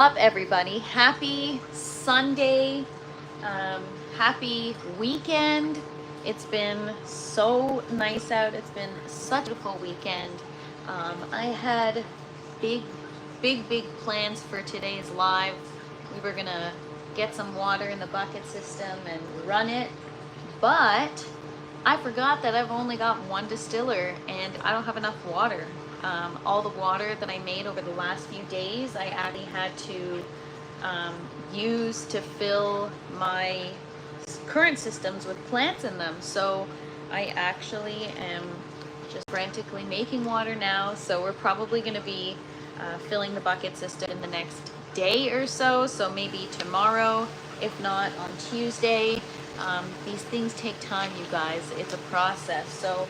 Up, everybody? Happy Sunday. Happy weekend. It's been so nice out. It's been such a beautiful weekend. I had big plans for today's live. We were gonna get some water in the bucket system and run it, but I forgot that I've only got one distiller and I don't have enough water. All the water that I made over the last few days, I actually had to use to fill my current systems with plants in them. So I actually am just frantically making water now. So we're probably going to be filling the bucket system in the next day or so. So maybe tomorrow, if not on Tuesday. These things take time, you guys. It's a process. So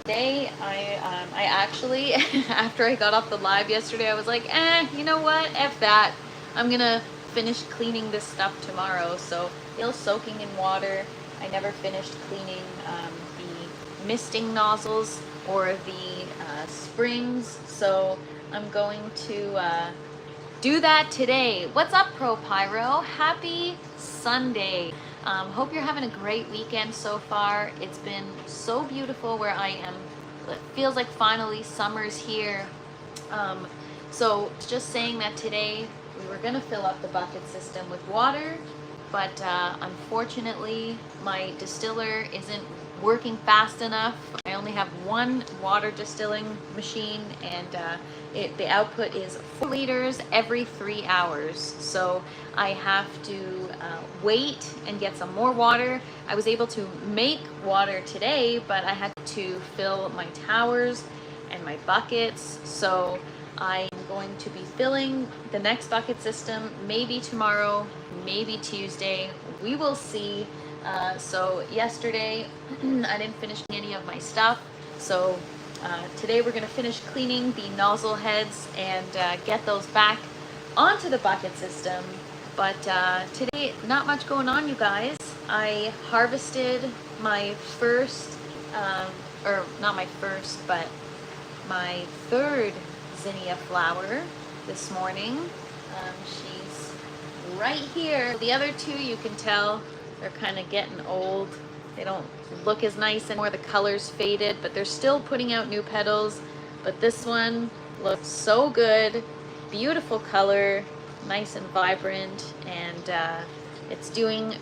today, I actually, after I got off the live yesterday, I was like, you know what? F that. I'm gonna finish cleaning this stuff tomorrow. So still soaking in water. I never finished cleaning the misting nozzles or the springs. So I'm going to do that today. What's up, Pro Pyro? Happy Sunday. Hope you're having a great weekend so far. It's been so beautiful where I am. It feels like finally summer's here. So just saying that today we were gonna fill up the bucket system with water, but unfortunately my distiller isn't working fast enough. I only have one water distilling machine, and the output is 4 liters every 3 hours. So I have to wait and get some more water. I was able to make water today, but I had to fill my towers and my buckets. So I'm going to be filling the next bucket system maybe tomorrow, maybe Tuesday. We will see. So yesterday I didn't finish any of my stuff. So today we're going to finish cleaning the nozzle heads and get those back onto the bucket system. But today, not much going on, you guys. I harvested my first, or not my first, but my third zinnia flower this morning. She's right here. The other two, you can tell, they're kind of getting old. They don't look as nice anymore. The color's faded, but they're still putting out new petals. But this one looks so good. Beautiful color, nice and vibrant, and it's doing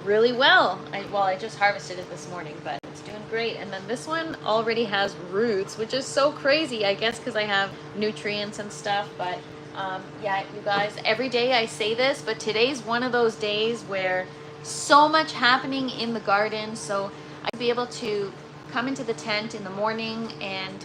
really well. I just harvested it this morning, but it's doing great. And then this one already has roots, which is so crazy, I guess, because I have nutrients and stuff. But yeah, you guys, every day I say this, but today's one of those days where so much happening in the garden. So I'd be able to come into the tent in the morning, and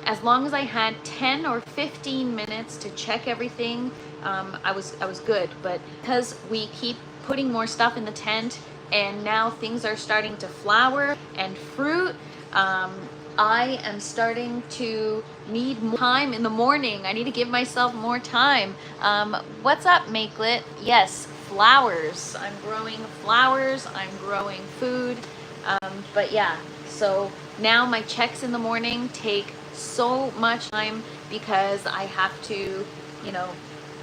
as long as I had 10 or 15 minutes to check everything, I was good. But because we keep putting more stuff in the tent and now things are starting to flower and fruit, I am starting to need more time in the morning. I need to give myself more time. What's up, Makelet? Yes, flowers. I'm growing flowers. I'm growing food. But yeah, so now my checks in the morning take so much time because I have to,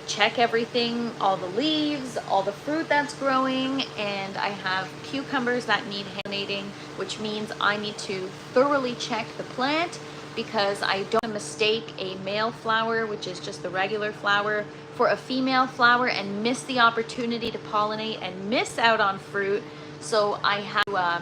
check everything, all the leaves, all the fruit that's growing, and I have cucumbers that need pollinating, which means I need to thoroughly check the plant because I don't mistake a male flower, which is just the regular flower, for a female flower and miss the opportunity to pollinate and miss out on fruit. So I have to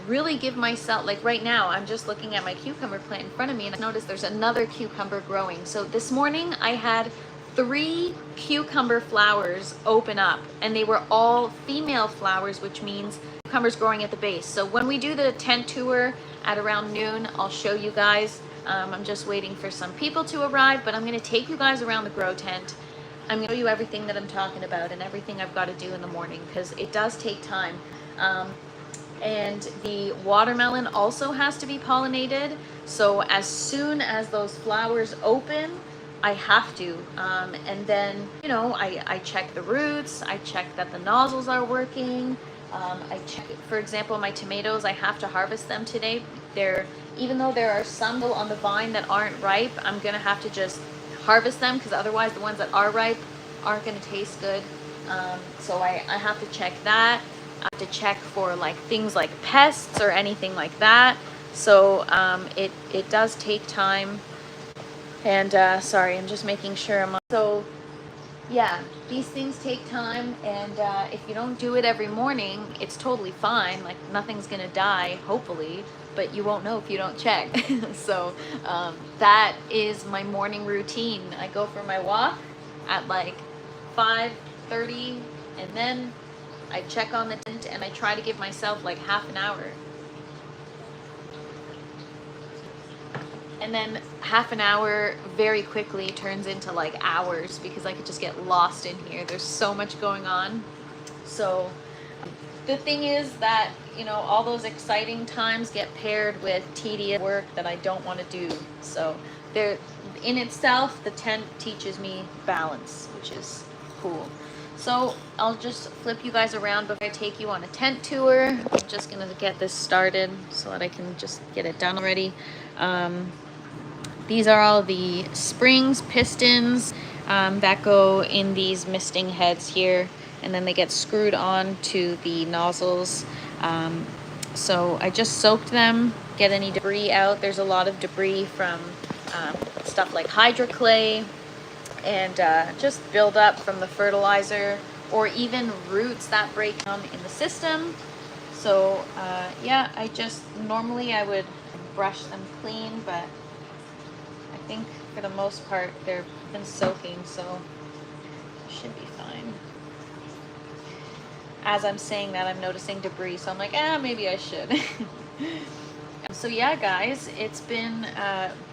really give myself, like right now, I'm just looking at my cucumber plant in front of me and I noticed there's another cucumber growing. So this morning I had 3 cucumber flowers open up, and they were all female flowers, which means cucumbers growing at the base. So when we do the tent tour at around noon, I'll show you guys. I'm just waiting for some people to arrive, but I'm going to take you guys around the grow tent. I'm going to show you everything that I'm talking about and everything I've got to do in the morning because it does take time. And the watermelon also has to be pollinated. So as soon as those flowers open, I have to. And then, I check the roots. I check that the nozzles are working. I check, for example, my tomatoes, I have to harvest them today. Even though there are some on the vine that aren't ripe, I'm going to have to just harvest them because otherwise the ones that are ripe aren't going to taste good. So I have to check that. I have to check for like things like pests or anything like that. So it does take time. And sorry, I'm just making sure I'm on. So yeah, these things take time, and if you don't do it every morning, it's totally fine. Like nothing's gonna die, hopefully, but you won't know if you don't check. So that is my morning routine. I go for my walk at like 5:30, and then I check on the tent, and I try to give myself like half an hour. And then half an hour very quickly turns into like hours because I could just get lost in here. There's so much going on. So the thing is that, you know, all those exciting times get paired with tedious work that I don't want to do. So there, in itself, the tent teaches me balance, which is cool. So I'll just flip you guys around before I take you on a tent tour. I'm just gonna get this started so that I can just get it done already. These are all the springs, pistons that go in these misting heads here, and then they get screwed on to the nozzles. So I just soaked them, get any debris out. There's a lot of debris from stuff like hydroclay and just build up from the fertilizer, or even roots that break down in the system. So yeah, normally I would brush them clean, but I think for the most part they've been soaking, so it should be fine. As I'm saying that, I'm noticing debris, so I'm like, maybe I should. So yeah, guys, it's been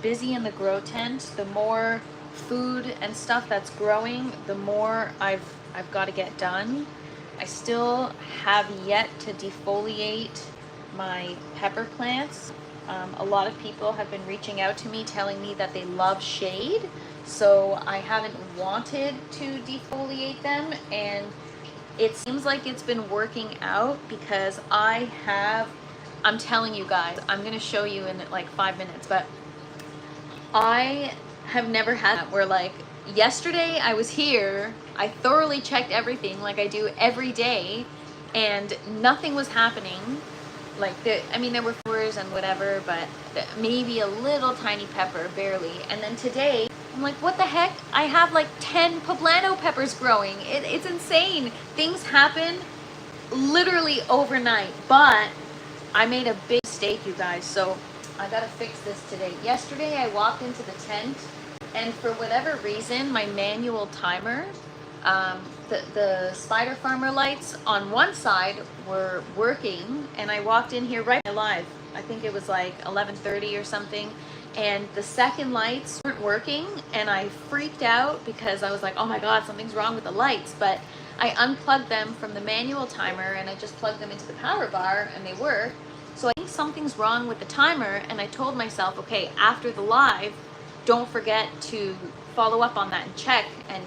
busy in the grow tent. The more food and stuff that's growing, the more I've got to get done. I still have yet to defoliate my pepper plants. A lot of people have been reaching out to me telling me that they love shade, so I haven't wanted to defoliate them, and it seems like it's been working out because I'm telling you guys, I'm going to show you in like 5 minutes, but I have never had that where like yesterday I was here, I thoroughly checked everything like I do every day, and nothing was happening. Like there were flowers and whatever, but maybe a little tiny pepper, barely. And then today I'm like, what the heck? I have like 10 poblano peppers growing. It's insane. Things happen literally overnight, but I made a big mistake, you guys. So I gotta fix this today. Yesterday I walked into the tent, and for whatever reason, my manual timer, the Spider Farmer lights on one side were working, and I walked in here right live. I think it was like 11:30 or something, and the second lights weren't working, and I freaked out because I was like, oh my god, something's wrong with the lights. But I unplugged them from the manual timer and I just plugged them into the power bar, and they work. So I think something's wrong with the timer, and I told myself, okay, after the live, don't forget to follow up on that and check and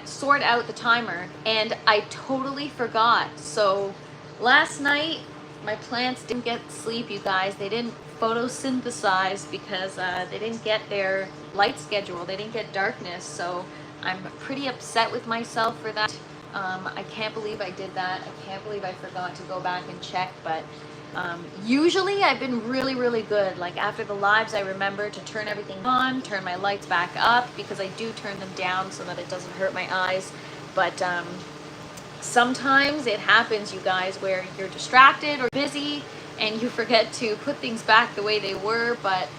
sort out the timer. And I totally forgot. So last night my plants didn't get sleep, you guys. They didn't photosynthesize because they didn't get their light schedule. They didn't get darkness. So I'm pretty upset with myself for that. I can't believe I did that. I can't believe I forgot to go back and check, but usually I've been really, really good. Like after the lives, I remember to turn everything on, turn my lights back up, because I do turn them down so that it doesn't hurt my eyes. But sometimes it happens, you guys, where you're distracted or busy and you forget to put things back the way they were. But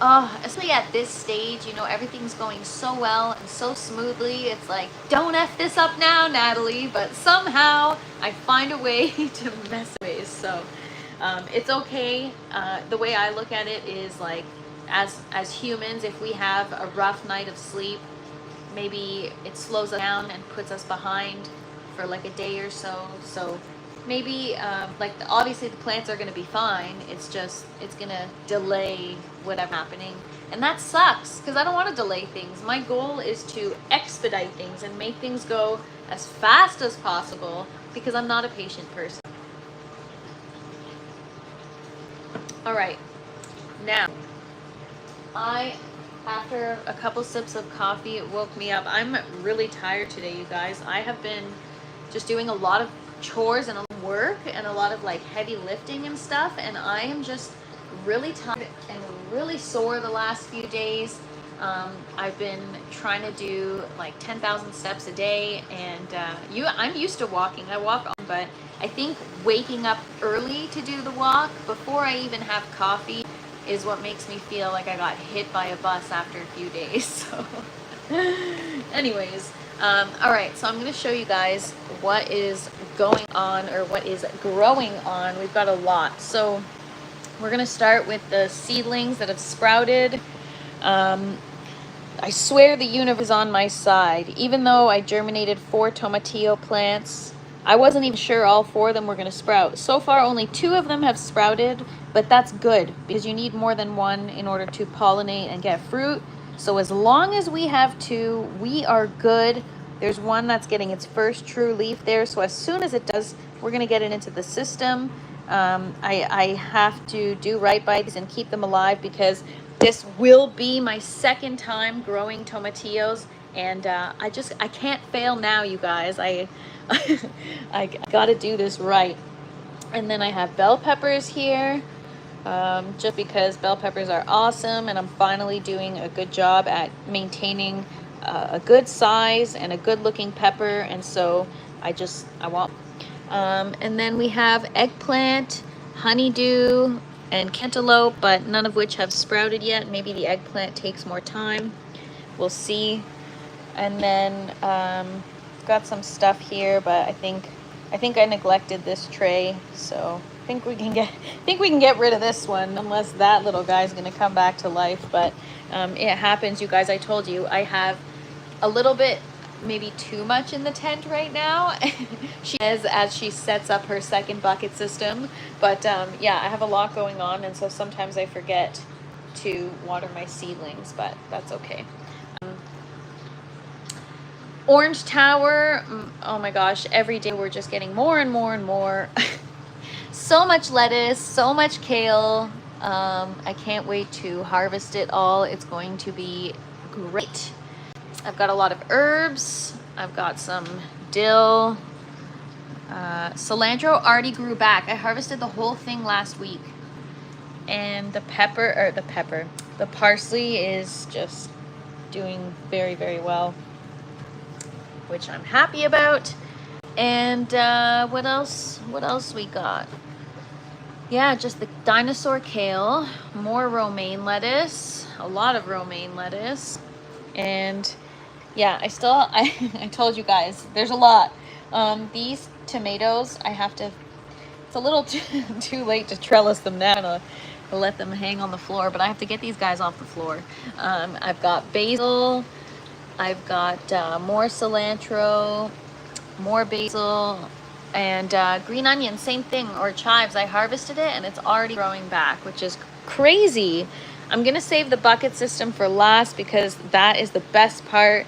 especially at this stage, you know, everything's going so well and so smoothly. It's like, don't F this up now, Natalie. But somehow I find a way to mess with it. So it's okay. The way I look at it is like, as humans, if we have a rough night of sleep, maybe it slows us down and puts us behind for like a day or so. So maybe obviously the plants are going to be fine. It's going to delay whatever happening, and that sucks because I don't want to delay things. My goal is to expedite things and make things go as fast as possible because I'm not a patient person. All right, now I After a couple sips of coffee, it woke me up. I'm really tired today, you guys. I have been just doing a lot of chores and work and a lot of like heavy lifting and stuff, and I am just really tired and really sore the last few days. I've been trying to do like 10,000 steps a day, and I'm used to walking. I walk on, but I think waking up early to do the walk before I even have coffee is what makes me feel like I got hit by a bus after a few days. So anyways, all right, so I'm going to show you guys what is going on, or what is growing on. We've got a lot. So we're going to start with the seedlings that have sprouted. I swear the universe is on my side. Even though I germinated 4 tomatillo plants, I wasn't even sure all 4 of them were going to sprout. So far, only 2 of them have sprouted, but that's good because you need more than 1 in order to pollinate and get fruit. So as long as we have 2, we are good. There's 1 that's getting its first true leaf there. So as soon as it does, we're going to get it into the system. I have to do right by these and keep them alive, because this will be my second time growing tomatillos, and I can't fail now, you guys. I got to do this right. And then I have bell peppers here, just because bell peppers are awesome, and I'm finally doing a good job at maintaining a good size and a good looking pepper, and so I want. And then we have eggplant, honeydew, and cantaloupe, but none of which have sprouted yet. Maybe the eggplant takes more time. We'll see. And then got some stuff here, but I think I neglected this tray, so I think we can get rid of this one, unless that little guy's gonna come back to life. But it happens, you guys. I told you I have a little bit, maybe too much in the tent right now. She says as she sets up her second bucket system. But yeah, I have a lot going on, and so sometimes I forget to water my seedlings, but that's okay. Orange Tower, oh my gosh, every day we're just getting more and more and more. So much lettuce, so much kale. I can't wait to harvest it all. It's going to be great. I've got a lot of herbs. I've got some dill. Cilantro already grew back. I harvested the whole thing last week. And the parsley is just doing very, very well, which I'm happy about. And what else we got? Yeah, just the dinosaur kale, more romaine lettuce, a lot of romaine lettuce. And yeah, I told you guys, there's a lot. These tomatoes, it's a little too late to trellis them now, to let them hang on the floor, but I have to get these guys off the floor. I've got basil, I've got more cilantro, more basil, and green onion, same thing, or chives. I harvested it and it's already growing back, which is crazy. I'm gonna save the bucket system for last because that is the best part.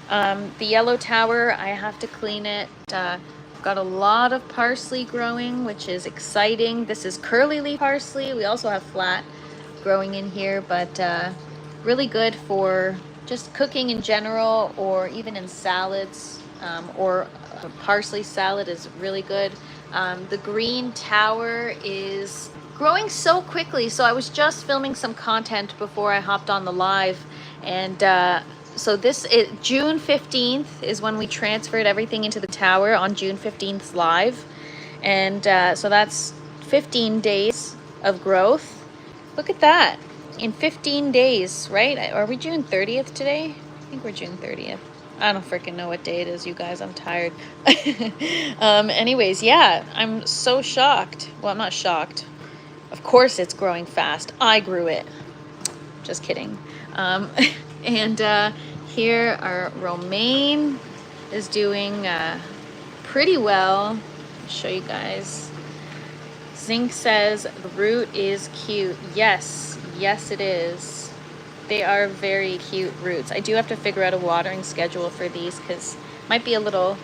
The yellow tower, I have to clean it. I've got a lot of parsley growing, which is exciting. This is curly leaf parsley. We also have flat growing in here, but really good for just cooking in general, or even in salads, or a parsley salad is really good. The green tower is growing so quickly. So I was just filming some content before I hopped on the live, and so June 15th is when we transferred everything into the tower, on June 15th's live. And so that's 15 days of growth. Look at that. In 15 days, right? Are we June 30th today? I think we're June 30th. I don't freaking know what day it is, you guys. I'm tired. Anyways, yeah, I'm so shocked. Well, I'm not shocked. Of course it's growing fast. I grew it. Just kidding. And here our romaine is doing pretty well. I'll show you guys. Zinc says the root is cute. Yes, yes it is. They are very cute roots. I do have to figure out a watering schedule for these because it might be a little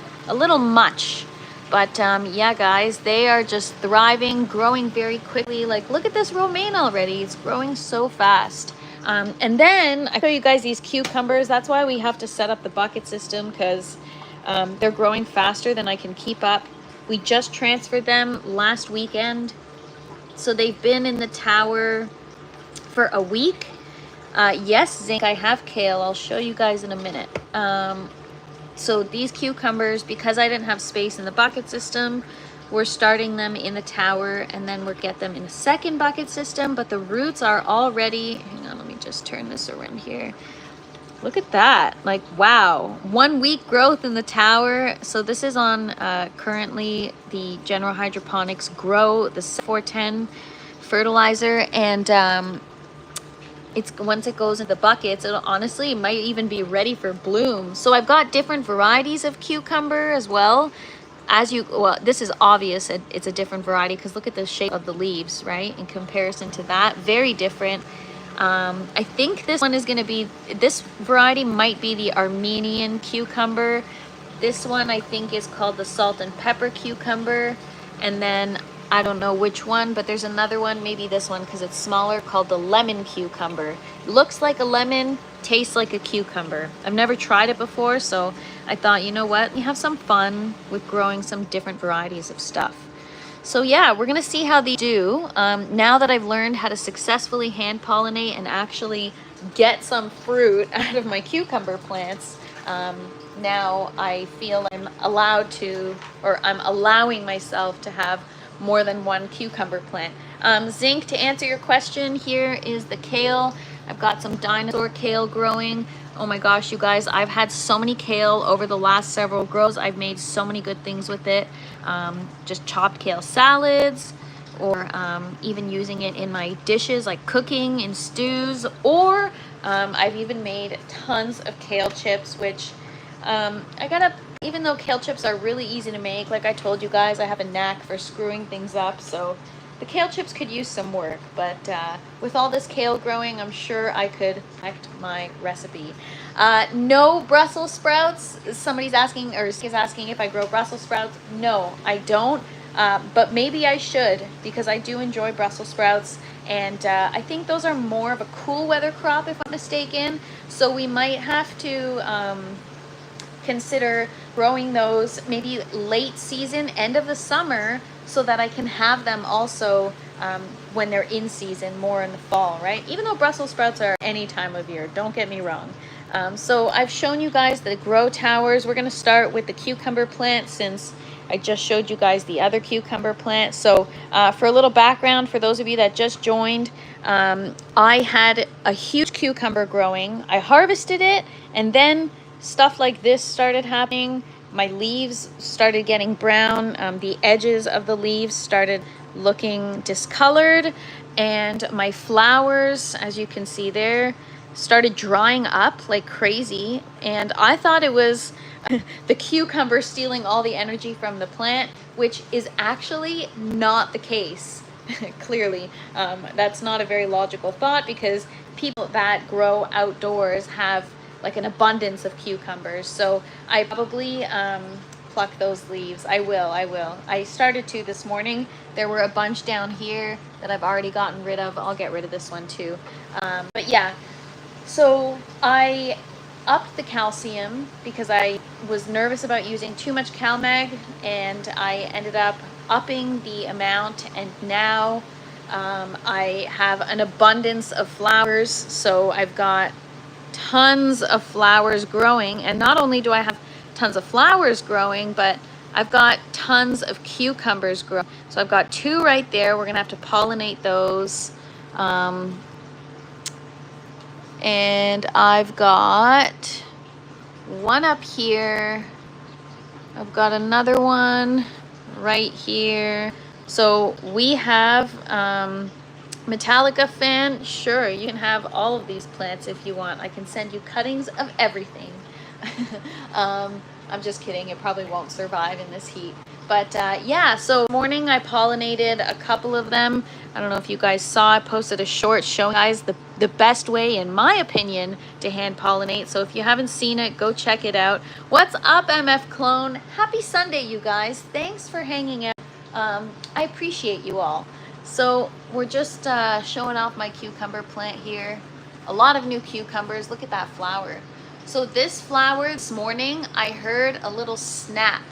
much. But yeah, guys, they are just thriving, growing very quickly. Like, look at this romaine already. It's growing so fast. And then I show you guys these cucumbers. That's why we have to set up the bucket system, because they're growing faster than I can keep up. We just transferred them last weekend, so they've been in the tower for a week. Yes, Zinc, I have kale. I'll show you guys in a minute. So these cucumbers, because I didn't have space in the bucket system, we're starting them in the tower, and then we'll get them in a second bucket system. But the roots are already, hang on, let me just turn this around here. Look at that, like, wow. 1 week growth in the tower. So this is on currently the General Hydroponics Grow, the 410 fertilizer. And it's, once it goes into the buckets, it'll honestly, it might even be ready for bloom. So I've got different varieties of cucumber as well. As you, well, this is obvious, it's a different variety, because look at the shape of the leaves, right? In comparison to that, very different. I think this one is going to be, this variety might be the Armenian cucumber. This one I think is called the salt and pepper cucumber. And then I don't know which one, but there's another one, maybe this one because it's smaller, called the lemon cucumber. Looks like a lemon, tastes like a cucumber. I've never tried it before, so I thought, you know what, you have some fun with growing some different varieties of stuff. So yeah, we're gonna see how they do. Now that I've learned how to successfully hand pollinate and actually get some fruit out of my cucumber plants, now I feel I'm allowed to, or I'm allowing myself to have more than one cucumber plant. Zinc, to answer your question, here is the kale. I've got some dinosaur kale growing. Oh my gosh, you guys, I've had so many kale over the last several grows. I've made so many good things with it. Just chopped kale salads, or even using it in my dishes, like cooking in stews, or I've even made tons of kale chips, which even though kale chips are really easy to make, like I told you guys, I have a knack for screwing things up, so the kale chips could use some work. But with all this kale growing, I'm sure I could perfect my recipe. No Brussels sprouts. Somebody's asking, or is asking if I grow Brussels sprouts. No, I don't. But maybe I should, because I do enjoy Brussels sprouts. And I think those are more of a cool weather crop, if I'm mistaken. So we might have to consider growing those maybe late season, end of the summer, so that I can have them also when they're in season, more in the fall, right? Even though Brussels sprouts are any time of year, don't get me wrong. So I've shown you guys the grow towers. We're going to start with the cucumber plant, since I just showed you guys the other cucumber plant. So for a little background, for those of you that just joined, I had a huge cucumber growing. I harvested it, and then stuff like this started happening. My leaves started getting brown. The edges of the leaves started looking discolored, and my flowers, as you can see there, started drying up like crazy. And I thought it was the cucumber stealing all the energy from the plant, which is actually not the case. Clearly, that's not a very logical thought, because people that grow outdoors have like an abundance of cucumbers. So I probably pluck those leaves. I will. I started to this morning. There were a bunch down here that I've already gotten rid of. I'll get rid of this one too. But yeah, so I upped the calcium because I was nervous about using too much CalMag, and I ended up upping the amount, and now I have an abundance of flowers. So I've got tons of flowers growing, and not only do I have tons of flowers growing, but I've got tons of cucumbers growing. So I've got 2 right there. We're gonna have to pollinate those. And I've got 1 up here. I've got another one right here. So we have Metallica fan, sure, you can have all of these plants if you want. I can send you cuttings of everything. I'm just kidding, it probably won't survive in this heat. But yeah, so morning I pollinated a couple of them. I don't know if you guys saw, I posted a short showing you guys the best way, in my opinion, to hand pollinate. So if you haven't seen it, go check it out. What's up, MF Clone? Happy Sunday, you guys. Thanks for hanging out. I appreciate you all. So we're just showing off my cucumber plant here. a lot of new cucumbers. Look at that flower. So this flower this morning, I heard a little snap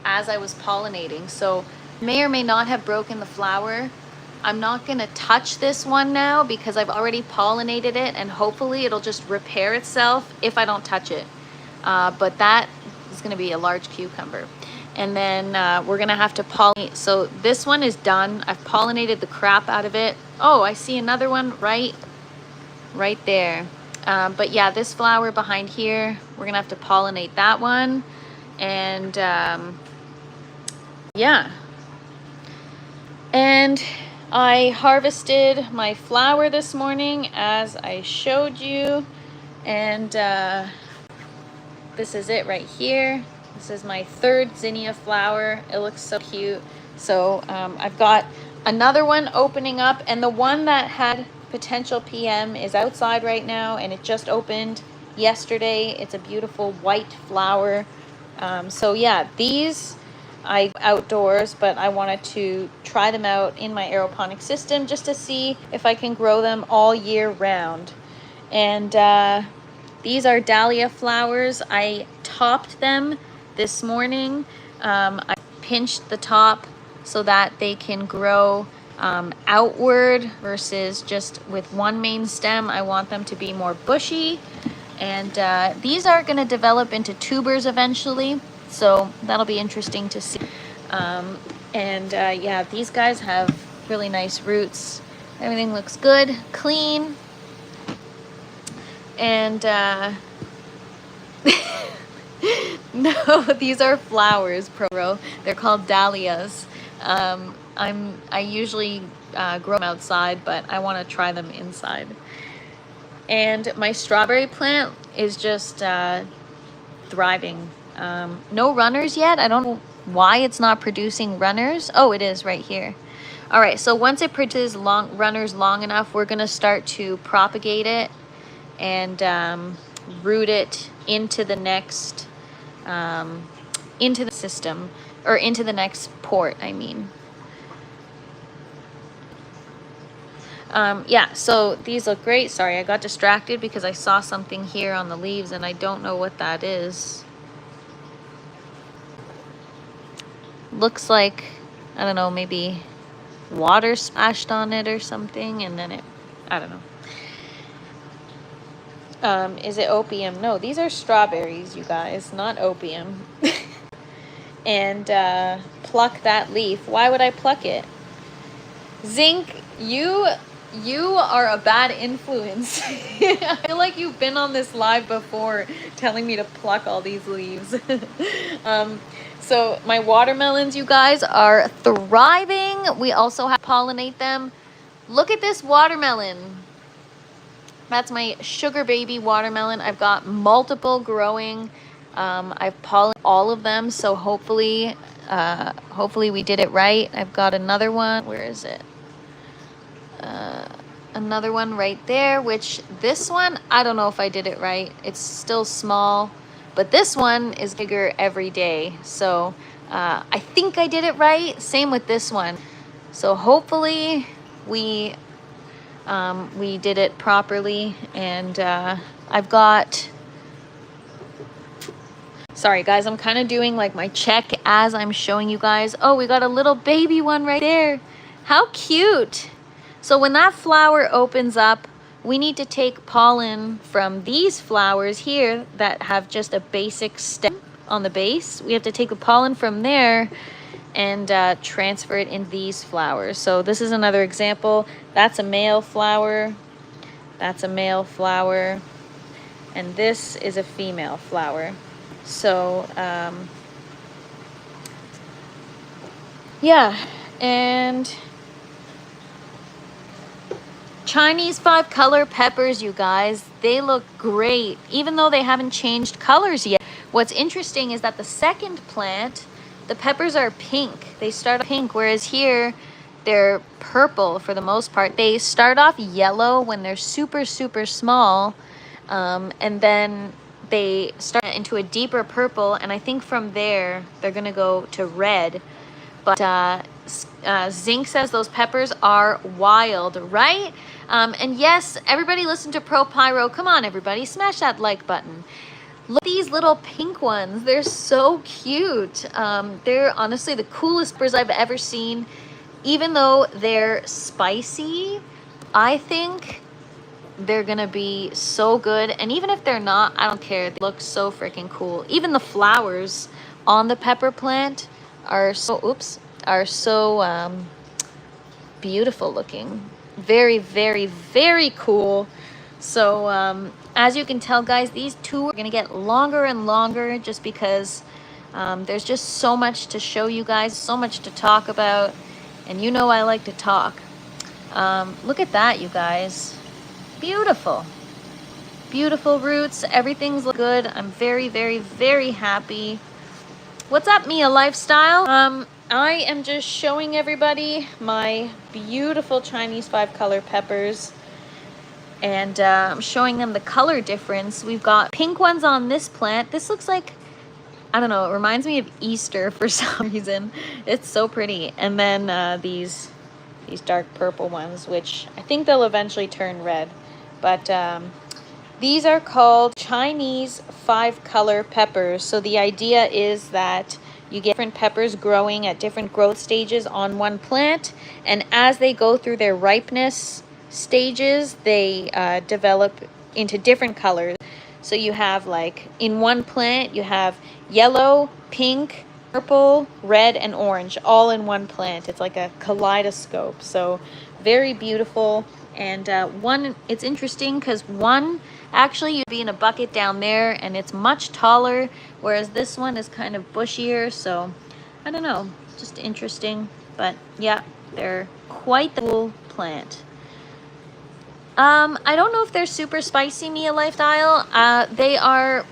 as I was pollinating. So may or may not have broken the flower. I'm not gonna touch this one now because I've already pollinated it, and hopefully it'll just repair itself if I don't touch it. But that is gonna be a large cucumber. And then we're gonna have to pollinate. So this one is done. I've pollinated the crap out of it. Oh, I see another one right there. But yeah, this flower behind here, we're gonna have to pollinate that one. And yeah. And I harvested my flower this morning as I showed you. And this is it right here. This is my third zinnia flower. It looks so cute. So I've got another one opening up, and the one that had potential PM is outside right now, and it just opened yesterday. It's a beautiful white flower. So yeah, these I outdoors, but I wanted to try them out in my aeroponic system just to see if I can grow them all year round. And these are dahlia flowers. I topped them this morning. I pinched the top so that they can grow outward versus just with one main stem. I want them to be more bushy. And these are going to develop into tubers eventually. So that'll be interesting to see. Yeah, these guys have really nice roots. Everything looks good, clean. And no, these are flowers, Pro. They're called dahlias. I usually grow them outside, but I want to try them inside. And my strawberry plant is just thriving. No runners yet. I don't know why it's not producing runners. Oh, it is right here. All right, so once it produces runners long enough, we're gonna start to propagate it and root it into the next into the system, or into the next port, I mean. Yeah, so these look great. Sorry, I got distracted because I saw something here on the leaves and I don't know what that is. Looks like, I don't know, maybe water splashed on it or something, and then I don't know. Is it opium? No, these are strawberries, you guys, not opium. And pluck that leaf. Why would I pluck it? Zinc, you are a bad influence. I feel like you've been on this live before telling me to pluck all these leaves. So my watermelons, you guys, are thriving. We also have to pollinate them. Look at this watermelon. That's my sugar baby watermelon. I've got multiple growing. I've pollinated all of them, so hopefully we did it right. I've got another one. Where is it? Another one right there, which this one, I don't know if I did it right. It's still small, but this one is bigger every day. So I think I did it right. Same with this one. So hopefully we did it properly. And I've got, sorry guys, I'm kind of doing like my check as I'm showing you guys. Oh, we got a little baby one right there. How cute. So when that flower opens up, we need to take pollen from these flowers here that have just a basic stem on the base. We have to take the pollen from there and transfer it in these flowers. So this is another example. That's a male flower. That's a male flower. And this is a female flower. So, yeah. And Chinese 5-color peppers, you guys, they look great, even though they haven't changed colors yet. What's interesting is that the second plant, the peppers are pink. They start off pink, whereas here they're purple for the most part. They start off yellow when they're super, super small, and then they start into a deeper purple, and I think from there they're gonna go to red. But Zinc says those peppers are wild, right? And yes, everybody listen to Pro Pyro. Come on, everybody, smash that like button. Look at these little pink ones. They're so cute. They're honestly the coolest peppers I've ever seen. Even though they're spicy, I think they're gonna be so good. And even if they're not, I don't care. They look so freaking cool. Even the flowers on the pepper plant are so beautiful looking. Very, very, very cool. So as you can tell, guys, these two are gonna get longer and longer just because there's just so much to show you guys, so much to talk about, and you know I like to talk. Look at that, you guys. Beautiful. Beautiful roots. Everything's good. I'm very, very, very happy. What's up, Mia Lifestyle? I am just showing everybody my beautiful Chinese 5-color peppers. And I'm showing them the color difference. We've got pink ones on this plant. This looks like, I don't know, it reminds me of Easter for some reason. It's so pretty. And then these dark purple ones, which I think they'll eventually turn red. But these are called Chinese 5-color peppers. So the idea is that you get different peppers growing at different growth stages on one plant. And as they go through their ripeness stages, they develop into different colors. So you have, like, in one plant, you have yellow, pink, purple, red, and orange all in one plant. It's like a kaleidoscope. So very beautiful. And one, it's interesting because one, actually you'd be in a bucket down there and it's much taller, whereas this one is kind of bushier. So I don't know, just interesting. But yeah, they're quite the cool plant. I don't know if they're super spicy, Mia Lifestyle. They are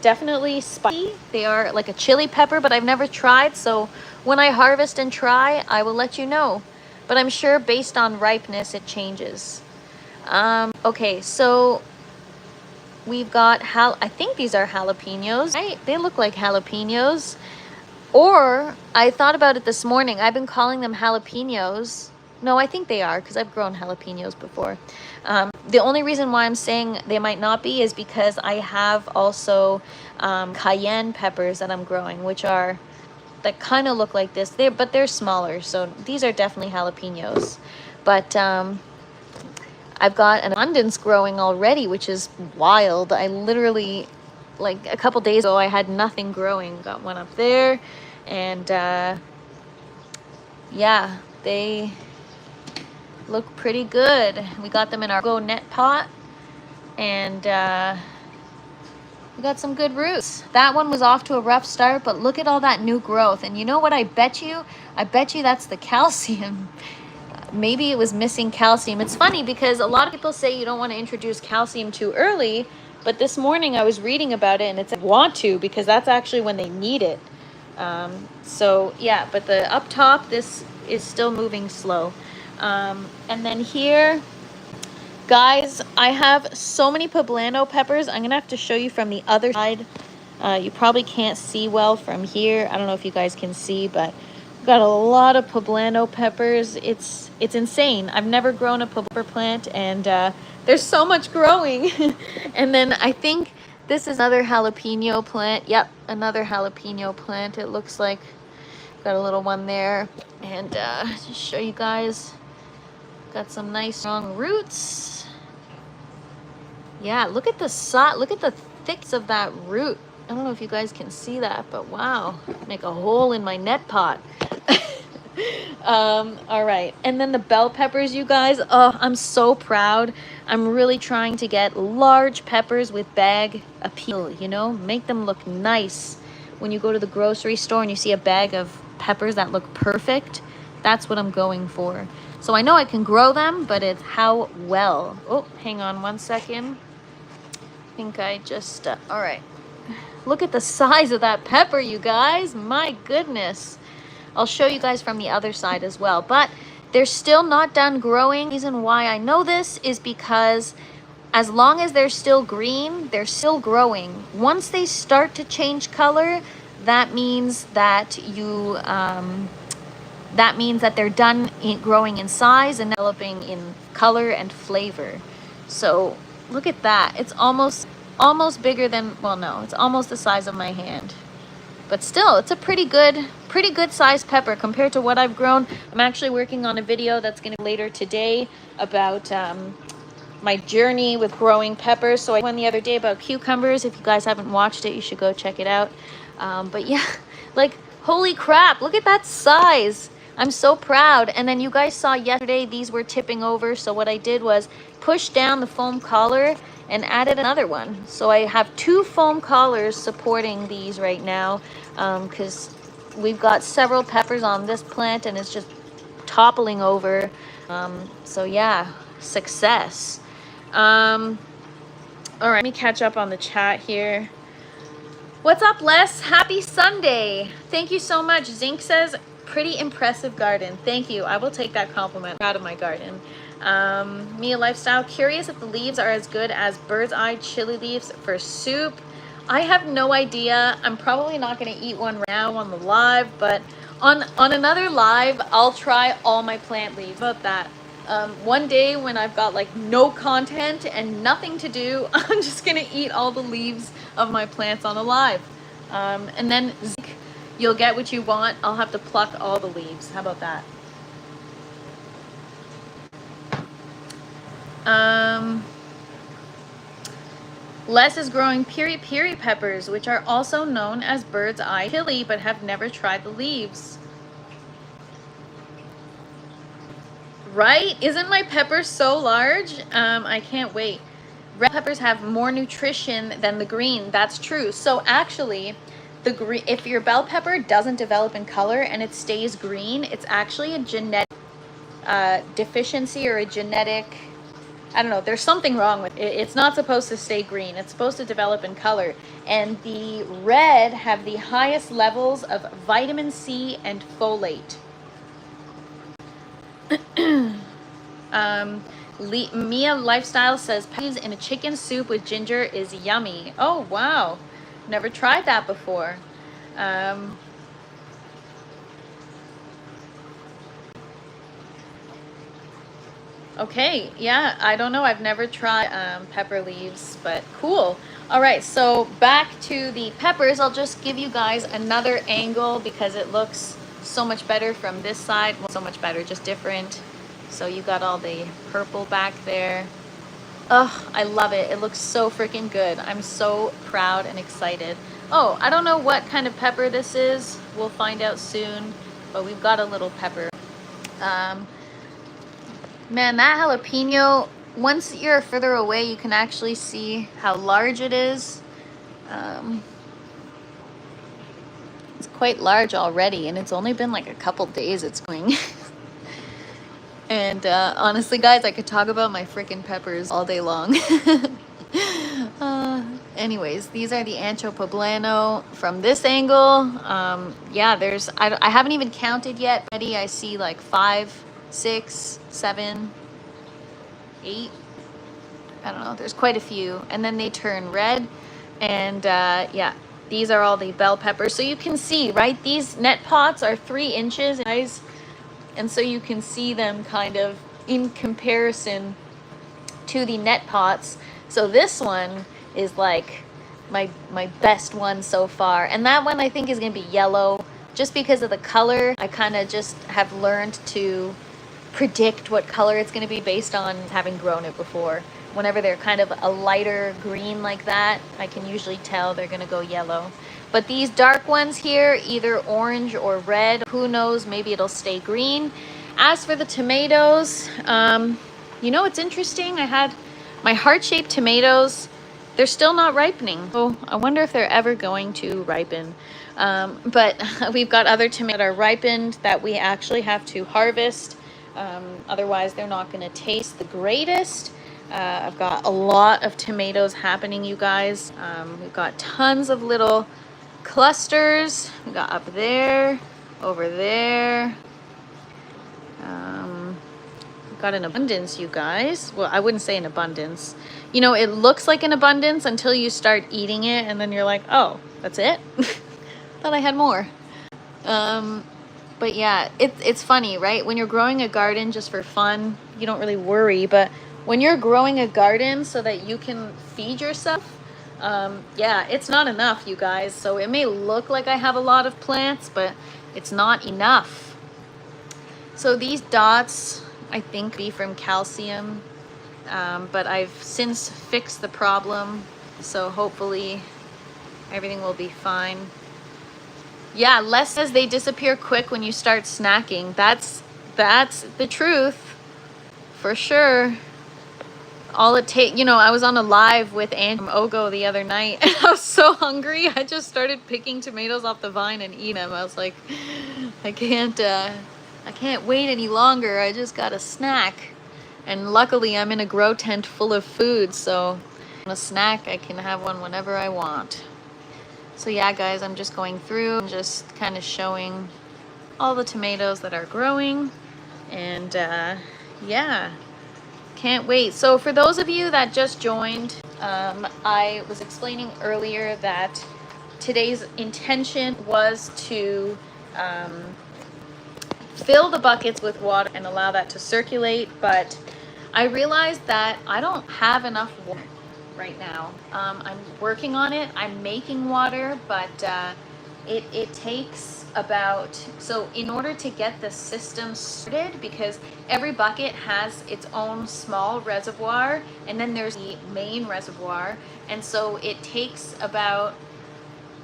definitely spicy. They are like a chili pepper, but I've never tried. So when I harvest and try, I will let you know. But I'm sure based on ripeness, it changes. Okay, so we've got, I think these are jalapenos, right? They look like jalapenos. Or I thought about it this morning. I've been calling them jalapenos. No, I think they are because I've grown jalapenos before. The only reason why I'm saying they might not be is because I have also cayenne peppers that I'm growing, which are, that kind of look like this, but they're smaller. So these are definitely jalapenos. But I've got an abundance growing already, which is wild. I literally, like a couple days ago, I had nothing growing. Got one up there, and yeah, they look pretty good. We got them in our Go net pot, and we got some good roots. That one was off to a rough start, but look at all that new growth. And you know what I bet you? I bet you that's the calcium. Maybe it was missing calcium. It's funny because a lot of people say you don't want to introduce calcium too early, but this morning I was reading about it and it said want to, because that's actually when they need it. So yeah, but the up top, this is still moving slow. And then here, guys, I have so many poblano peppers. I'm gonna have to show you from the other side. You probably can't see well from here. I don't know if you guys can see, but we've got a lot of poblano peppers. It's insane. I've never grown a pepper plant, and there's so much growing. And then I think this is another jalapeno plant. Yep, another jalapeno plant. It looks like got a little one there. And just show you guys, got some nice strong roots. Yeah, look at the thickness of that root. I don't know if you guys can see that, but wow, make a hole in my net pot. All right, and then the bell peppers, you guys. Oh, I'm so proud. I'm really trying to get large peppers with bag appeal, you know, make them look nice. When you go to the grocery store and you see a bag of peppers that look perfect, that's what I'm going for. So I know I can grow them, but it's how well. Oh, hang on one second. I think I just, all right. Look at the size of that pepper, you guys. My goodness. I'll show you guys from the other side as well. But they're still not done growing. The reason why I know this is because as long as they're still green, they're still growing. Once they start to change color, that means that that means that they're done growing in size and developing in color and flavor. So look at that. It's almost bigger than, well, no, it's almost the size of my hand. But still, it's a pretty good sized pepper compared to what I've grown. I'm actually working on a video that's going to be later today about my journey with growing peppers. So I went the other day about cucumbers. If you guys haven't watched it, you should go check it out. But yeah, like, holy crap, look at that size. I'm so proud. And then you guys saw yesterday, these were tipping over. So what I did was push down the foam collar and added another one. So I have 2 foam collars supporting these right now, because we've got several peppers on this plant and it's just toppling over. So yeah, success. All right, let me catch up on the chat here. What's up, Les? Happy Sunday. Thank you so much. Zinc says, pretty impressive garden. Thank you. I will take that compliment. Proud of my garden. Mia Lifestyle, curious if the leaves are as good as bird's eye chili leaves for soup. I have no idea. I'm probably not going to eat one right now on the live, but on another live, I'll try all my plant leaves. How about that? One day when I've got like no content and nothing to do, I'm just going to eat all the leaves of my plants on a live. And then you'll get what you want. I'll have to pluck all the leaves. How about that? Les is growing piri piri peppers, which are also known as bird's eye chili, but have never tried the leaves. Right? Isn't my pepper so large? I can't wait. Red peppers have more nutrition than the green. That's true. So actually, the green, if your bell pepper doesn't develop in color and it stays green, it's actually a genetic deficiency or a genetic, I don't know, there's something wrong with it. It's not supposed to stay green. It's supposed to develop in color. And the red have the highest levels of vitamin C and folate. Mia Lifestyle says peas in a chicken soup with ginger is yummy. Oh wow, never tried that before. Okay, yeah, I don't know, I've never tried pepper leaves, but cool. All right, so back to the peppers. I'll just give you guys another angle because it looks so much better from this side. Well, so much better, just different. So you got all the purple back there. Oh, I love it. It looks so freaking good. I'm so proud and excited. Oh, I don't know what kind of pepper this is. We'll find out soon, but we've got a little pepper. Man, that jalapeno, once you're further away, you can actually see how large it is. It's quite large already, and it's only been like a couple days it's going. And honestly, guys, I could talk about my freaking peppers all day long. Anyways, these are the Ancho Poblano from this angle. Yeah, there's, I haven't even counted yet. Already I see like 5, 6, 7, 8. I don't know, there's quite a few. And then they turn red. And yeah, these are all the bell peppers. So you can see, right, these net pots are 3 inches, guys. And so you can see them kind of in comparison to the net pots. So this one is like my best one so far. And that one I think is going to be yellow just because of the color. I kind of just have learned to predict what color it's going to be based on having grown it before. Whenever they're kind of a lighter green like that, I can usually tell they're going to go yellow. But these dark ones here, either orange or red, who knows, maybe it'll stay green. As for the tomatoes, you know, it's interesting. I had my heart-shaped tomatoes. They're still not ripening. So I wonder if they're ever going to ripen. But we've got other tomatoes that are ripened that we actually have to harvest. Otherwise, they're not going to taste the greatest. I've got a lot of tomatoes happening, you guys. We've got tons of little clusters. We got up there, over there. We've got an abundance, you guys. Well, I wouldn't say an abundance. You know, it looks like an abundance until you start eating it, and then you're like, oh, that's it? Thought I had more. But yeah, it's funny, right? When you're growing a garden just for fun, you don't really worry. But when you're growing a garden so that you can feed yourself, yeah, it's not enough, you guys. So it may look like I have a lot of plants, but it's not enough. So these dots, I think, be from calcium, but I've since fixed the problem. So hopefully everything will be fine. Yeah, Les says they disappear quick when you start snacking. That's the truth, for sure. All it takes, you know, I was on a live with Andy from Ogo the other night, and I was so hungry. I just started picking tomatoes off the vine and eating them. I was like, I can't wait any longer. I just got a snack. And luckily, I'm in a grow tent full of food, so a snack, I can have one whenever I want. So yeah, guys, I'm just going through and just kind of showing all the tomatoes that are growing. And yeah, can't wait. So for those of you that just joined, I was explaining earlier that today's intention was to fill the buckets with water and allow that to circulate, but I realized that I don't have enough water right now. I'm working on it. I'm making water, but it takes about, so in order to get the system started, because every bucket has its own small reservoir, and then there's the main reservoir, and so it takes about,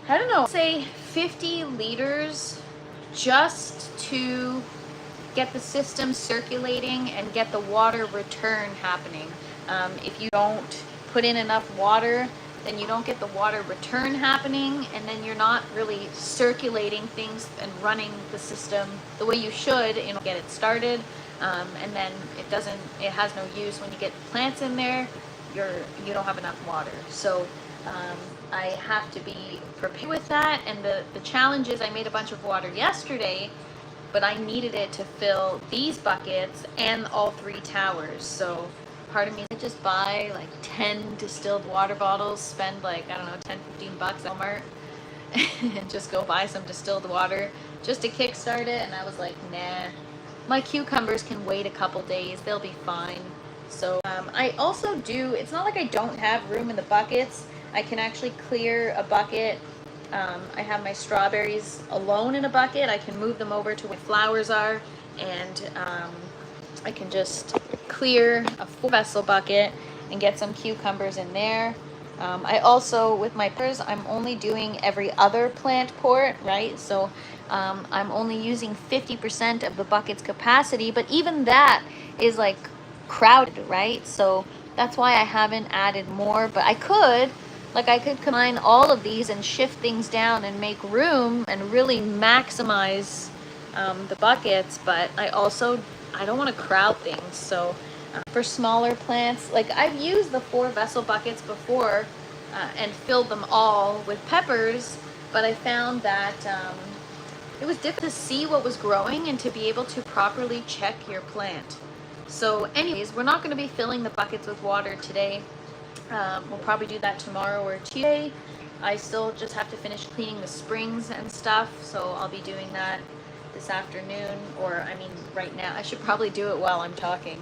I don't know, say 50 liters just to get the system circulating and get the water return happening. If you don't put in enough water, then you don't get the water return happening, and then you're not really circulating things and running the system the way you should in order to get it started. And then it has no use when you get plants in there. You don't have enough water. So I have to be prepared with that. And the challenge is I made a bunch of water yesterday, but I needed it to fill these buckets and all 3 towers. So part of me to just buy like 10 distilled water bottles, spend like, I don't know, 10, 15 bucks at Walmart and just go buy some distilled water just to kickstart it. And I was like, nah, my cucumbers can wait a couple days. They'll be fine. So I also do, it's not like I don't have room in the buckets. I can actually clear a bucket. I have my strawberries alone in a bucket. I can move them over to where flowers are, and I can just clear a 4-vessel bucket and get some cucumbers in there. I also, with my peppers, I'm only doing every other plant port, right? So I'm only using 50% of the bucket's capacity, but even that is like crowded, right? So that's why I haven't added more, but I could combine all of these and shift things down and make room and really maximize the buckets, but I don't want to crowd things. So for smaller plants, like I've used the 4-vessel buckets before and filled them all with peppers, but I found that it was difficult to see what was growing and to be able to properly check your plant. So anyways, we're not going to be filling the buckets with water today. We'll probably do that tomorrow or Tuesday. I still just have to finish cleaning the springs and stuff, so I'll be doing that this afternoon, or I mean right now. I should probably do it while I'm talking.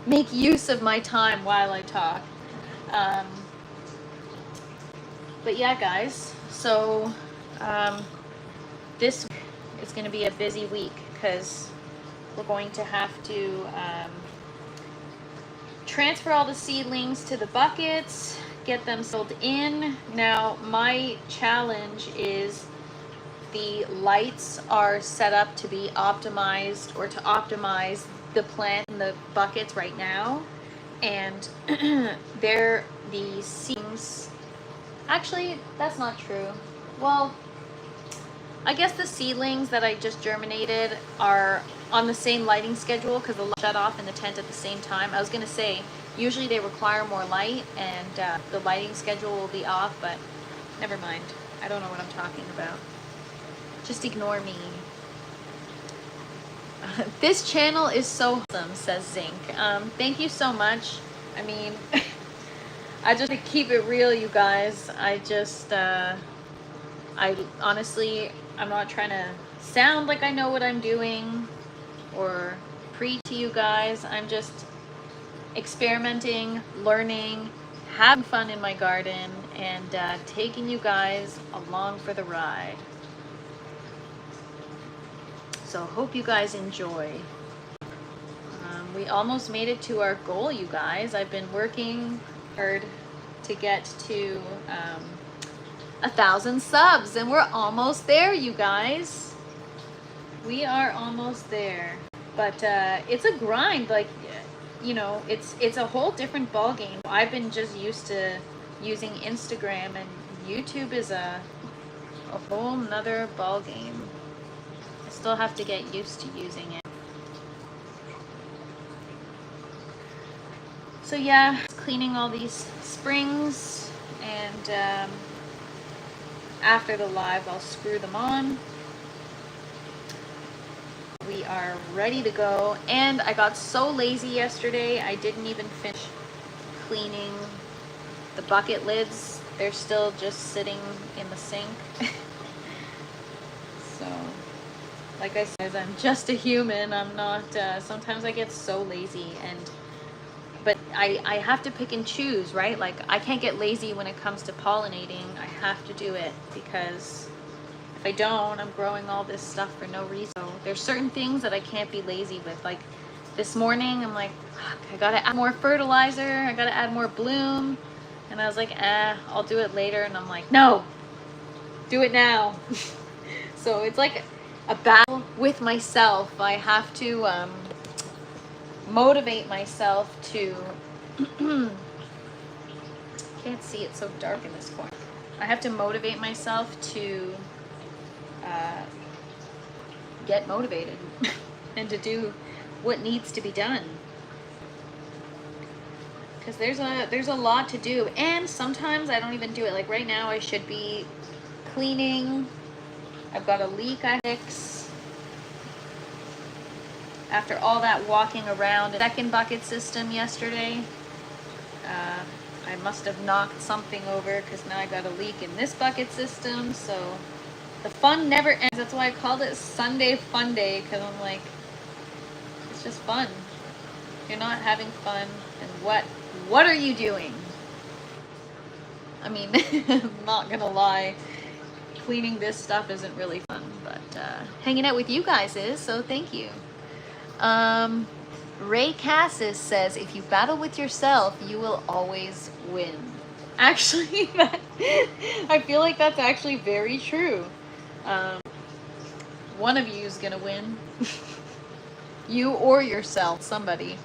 Make use of my time while I talk. But yeah, guys, so this week is going to be a busy week because we're going to have to transfer all the seedlings to the buckets, get them filled in. Now, my challenge is the lights are set up to be optimized, or to optimize the plant in the buckets right now. And the seedlings, actually, that's not true. Well, I guess the seedlings that I just germinated are on the same lighting schedule because the light shut off in the tent at the same time. I was going to say, usually they require more light and the lighting schedule will be off, but never mind. I don't know what I'm talking about. Just ignore me. This channel is so awesome, says Zinc. Thank you so much. I mean, I just keep it real, you guys. I honestly, I'm not trying to sound like I know what I'm doing or preach to you guys. I'm just experimenting, learning, having fun in my garden, and taking you guys along for the ride. So hope you guys enjoy. We almost made it to our goal, you guys. I've been working hard to get to 1,000 subs, and we're almost there, you guys. We are almost there. But it's a grind, like, you know, it's a whole different ballgame. I've been just used to using Instagram, and YouTube is a whole nother ballgame. I still have to get used to using it. So yeah, cleaning all these springs, and after the live I'll screw them on. We are ready to go, and I got so lazy yesterday I didn't even finish cleaning the bucket lids. They're still just sitting in the sink. So like I said, I'm just a human. I'm not sometimes I get so lazy, but I have to pick and choose, right? Like, I can't get lazy when it comes to pollinating. I have to do it, because if I don't, I'm growing all this stuff for no reason. So there's certain things that I can't be lazy with. Like this morning, I'm like, I gotta add more fertilizer, I gotta add more bloom. And I was like, I'll do it later. And I'm like, no, do it now. So it's like a battle with myself. I have to motivate myself to can't see, it's so dark in this corner. I have to motivate myself to get motivated and to do what needs to be done, because there's a lot to do, and sometimes I don't even do it. Like right now I should be cleaning. I've got a leak I fix. After all that walking around the second bucket system yesterday, I must have knocked something over, because now I got a leak in this bucket system. So the fun never ends. That's why I called it Sunday Funday, because I'm like, it's just fun. If you're not having fun, then what are you doing? I mean, I'm not gonna lie, cleaning this stuff isn't really fun, but hanging out with you guys is, so thank you. Ray Cassis says, if you battle with yourself, you will always win. Actually, I feel like that's actually very true. One of you is gonna win. You or yourself, somebody.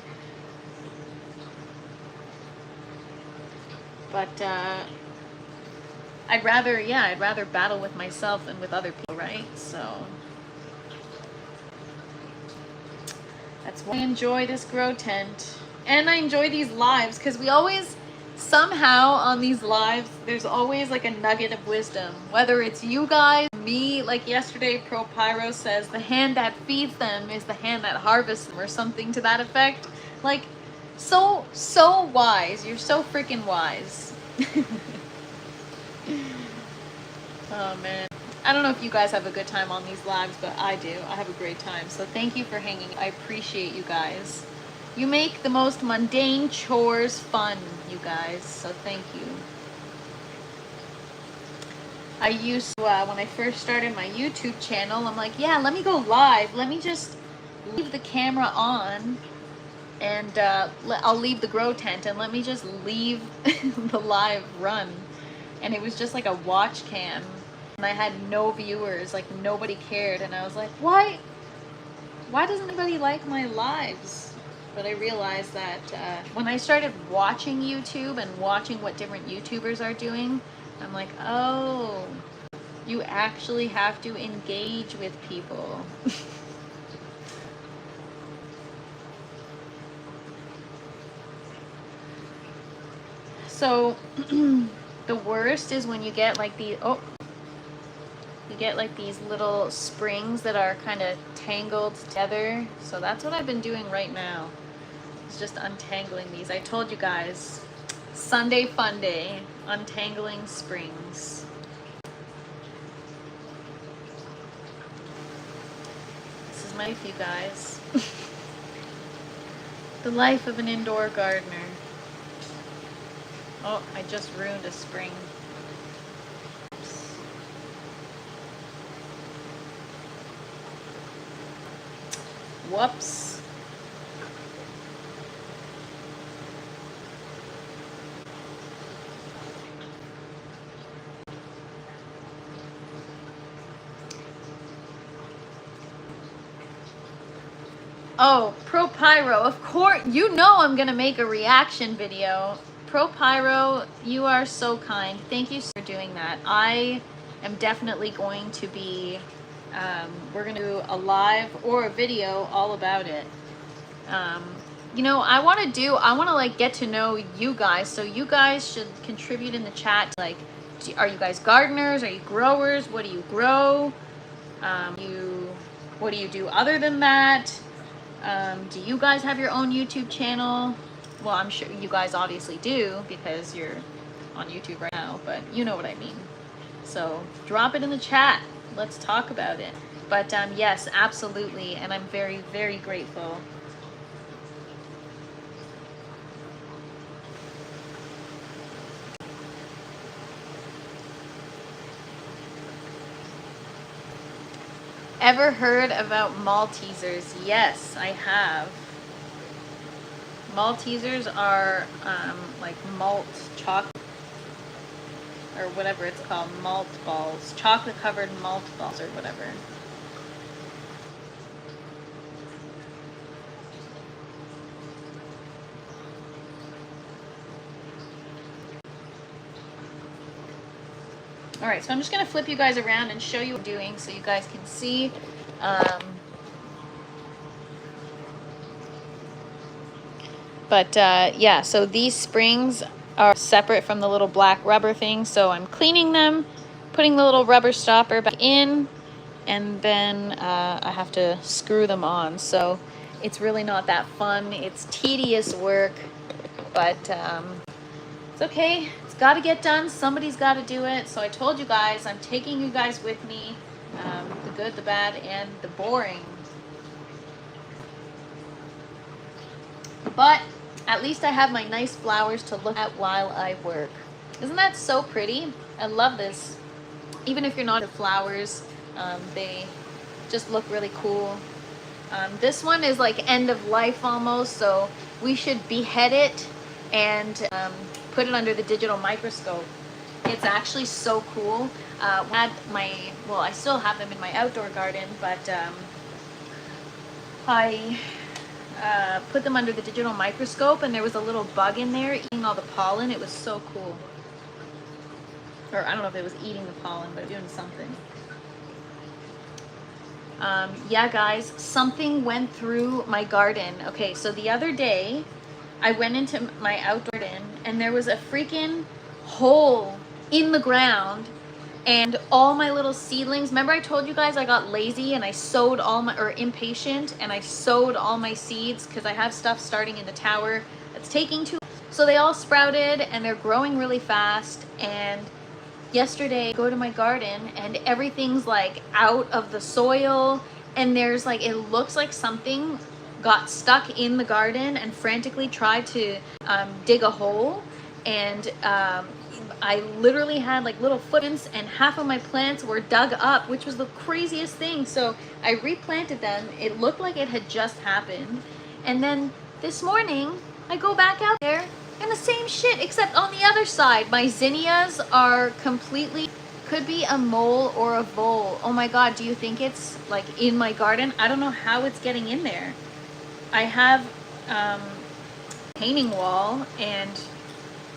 But I'd rather battle with myself than with other people, right? So that's why I enjoy this grow tent, and I enjoy these lives, because we always, somehow on these lives, there's always like a nugget of wisdom, whether it's you guys, me. Like yesterday, Pro Pyro says the hand that feeds them is the hand that harvests them, or something to that effect. Like, so wise. You're so freaking wise. Oh man, I don't know if you guys have a good time on these lives, but I do. I have a great time. So thank you for hanging. I appreciate you guys. You make the most mundane chores fun, you guys. So thank you. I used to, when I first started my YouTube channel, I'm like, yeah, let me go live. Let me just leave the camera on, and I'll leave the grow tent, and let me just leave the live run. And it was just like a watch cam. And I had no viewers, like nobody cared. And I was like, why doesn't anybody like my lives? But I realized that when I started watching YouTube and watching what different YouTubers are doing, I'm like, oh, you actually have to engage with people. So the worst is when you get like these little springs that are kind of tangled together. So that's what I've been doing right now. It's just untangling these. I told you guys, Sunday Funday, untangling springs. my life, you guys. The life of an indoor gardener. Oh, I just ruined a spring. Whoops. Oh, Pro Pyro, of course, you know I'm gonna make a reaction video. Pro Pyro, you are so kind. Thank you for doing that. I am definitely going to be, we're gonna do a live or a video all about it. You know, I wanna like get to know you guys, so you guys should contribute in the chat. Like, are you guys gardeners? Are you growers? What do you grow? What do you do other than that? Do you guys have your own YouTube channel? Well, I'm sure you guys obviously do because you're on YouTube right now, but you know what I mean. So drop it in the chat. Let's talk about it. But yes, absolutely. And I'm very, very grateful. Ever heard about Maltesers? Yes, I have. Maltesers are like malt chocolate, or whatever it's called, malt balls, chocolate covered malt balls or whatever. All right, so I'm just gonna flip you guys around and show you what I'm doing so you guys can see. Yeah, so these springs are separate from the little black rubber thing, so I'm cleaning them, putting the little rubber stopper back in, and then I have to screw them on. So it's really not that fun. It's tedious work, but it's okay. It's got to get done. Somebody's got to do it. So I told you guys, I'm taking you guys with me, the good, the bad, and the boring. But at least I have my nice flowers to look at while I work. Isn't that so pretty? I love this. Even if you're not into flowers, they just look really cool. This one is like end of life almost, so we should behead it and put it under the digital microscope. It's actually so cool. I still have them in my outdoor garden, but I put them under the digital microscope, and there was a little bug in there eating all the pollen. It was so cool. Or I don't know if it was eating the pollen, but doing something. Yeah, guys, something went through my garden. Okay, so the other day, I went into my outdoor garden, and there was a freaking hole in the ground, and all my little seedlings, remember I told you guys I got lazy and I sowed impatient, and I sowed all my seeds because I have stuff starting in the tower that's taking too long. So they all sprouted and they're growing really fast. And yesterday I go to my garden and everything's like out of the soil, and there's like, it looks like something got stuck in the garden and frantically tried to dig a hole. And I literally had like little footprints, and half of my plants were dug up, which was the craziest thing. So I replanted them. It looked like it had just happened. And then this morning I go back out there and the same shit, except on the other side. My zinnias are completely, could be a mole or a vole. Oh my God, do you think it's like in my garden? I don't know how it's getting in there. I have painting wall, and